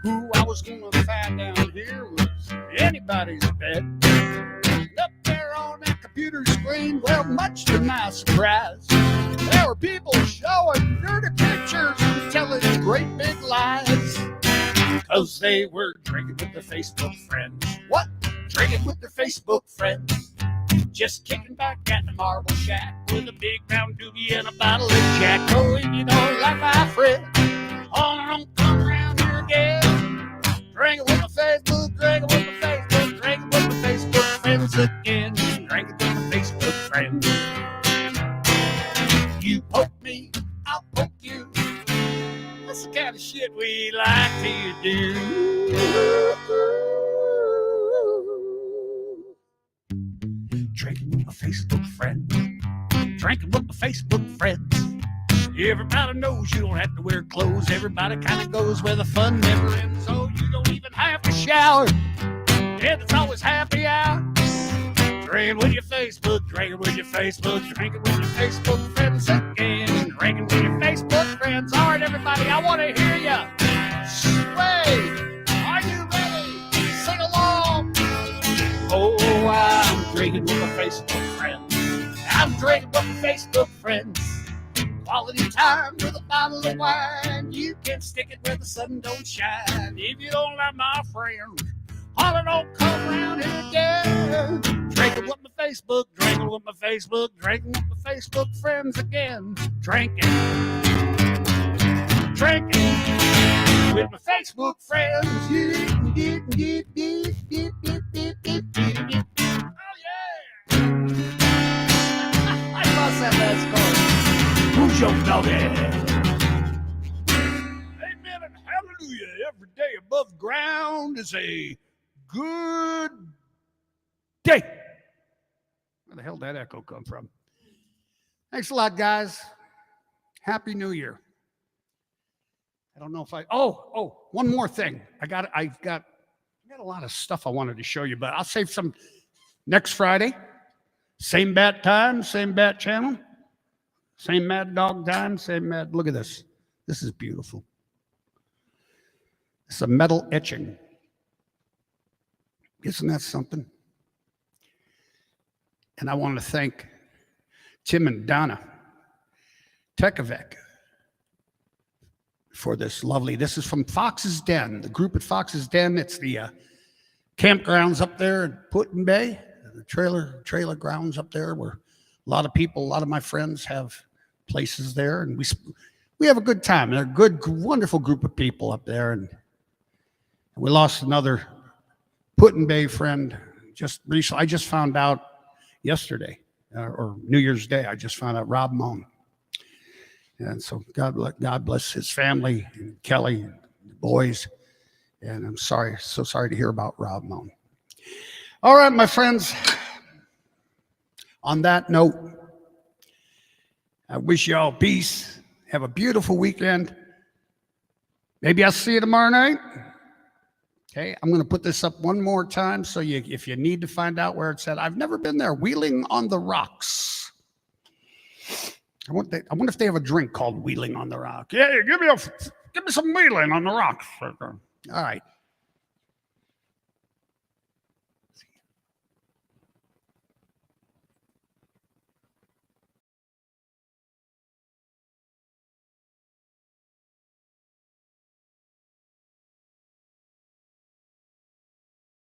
Who I was going to find down here was anybody's bet. Up there on that computer screen, well, much to my surprise, there were people showing dirty pictures and telling great big lies. Because they were drinking with their Facebook friends. What? Drinking with their Facebook friends. Just kicking back at the Marble Shack with a big round doobie and a bottle of Jack. Oh, if you don't like my friend, oh, don't come around here again. Drinking with my Facebook, drinking with my Facebook, drinking with my Facebook friends again. Drinking with my Facebook friends. You poke me, I'll poke you. That's the kind of shit we like to do. Drinking with my Facebook friends. Drinking with my Facebook friends. Everybody knows you don't have to wear clothes. Everybody kind of goes where the fun never ends. Oh, you don't even have to shower. And it's always happy hour. Drinking with your Facebook, drinking with your Facebook, drinking with your Facebook friends again. Drinking with your Facebook friends. All right, everybody, I want to hear you. Sway, are you ready? Sing along. Oh, I'm drinking with my Facebook friends. I'm drinking with my Facebook friends. Quality time with a bottle of wine. You can stick it where the sun don't shine. If you don't like my friends, holler, don't come around here again. Drinking with my Facebook, drinking with my Facebook, drinking with my Facebook friends again. Drinking with my Facebook friends. Oh yeah! I lost that last chord. Who's your doggy? Amen and hallelujah. Every day above ground is a good day. Where the hell did that echo come from? Thanks a lot, guys. Happy New Year. I don't know if one more thing. I've got a lot of stuff I wanted to show you, but I'll save some next Friday. Same bat time, same bat channel, same Mad Dog time, same Mad. Look at this. This is beautiful. It's a metal etching. Isn't that something? And I want to thank Tim and Donna Tekovec for this lovely. This is from Fox's Den, the group at Fox's Den. It's the campgrounds up there in Put-in Bay, the trailer grounds up there where a lot of people, a lot of my friends have places there, and we have a good time. They're a good, wonderful group of people up there, and we lost another Put-in Bay friend just recently. I just found out yesterday, or New Year's Day, I just found out Rob Moan. And so God bless his family and Kelly and the boys. And I'm so sorry to hear about Rob Moan. All right, my friends. On that note, I wish you all peace. Have a beautiful weekend. Maybe I'll see you tomorrow night. Okay, I'm going to put this up one more time so if you need to find out where it's at. I've never been there. Wheeling on the Rocks. I wonder if they have a drink called Wheeling on the Rock. Yeah, give me some Wheeling on the Rocks. All right.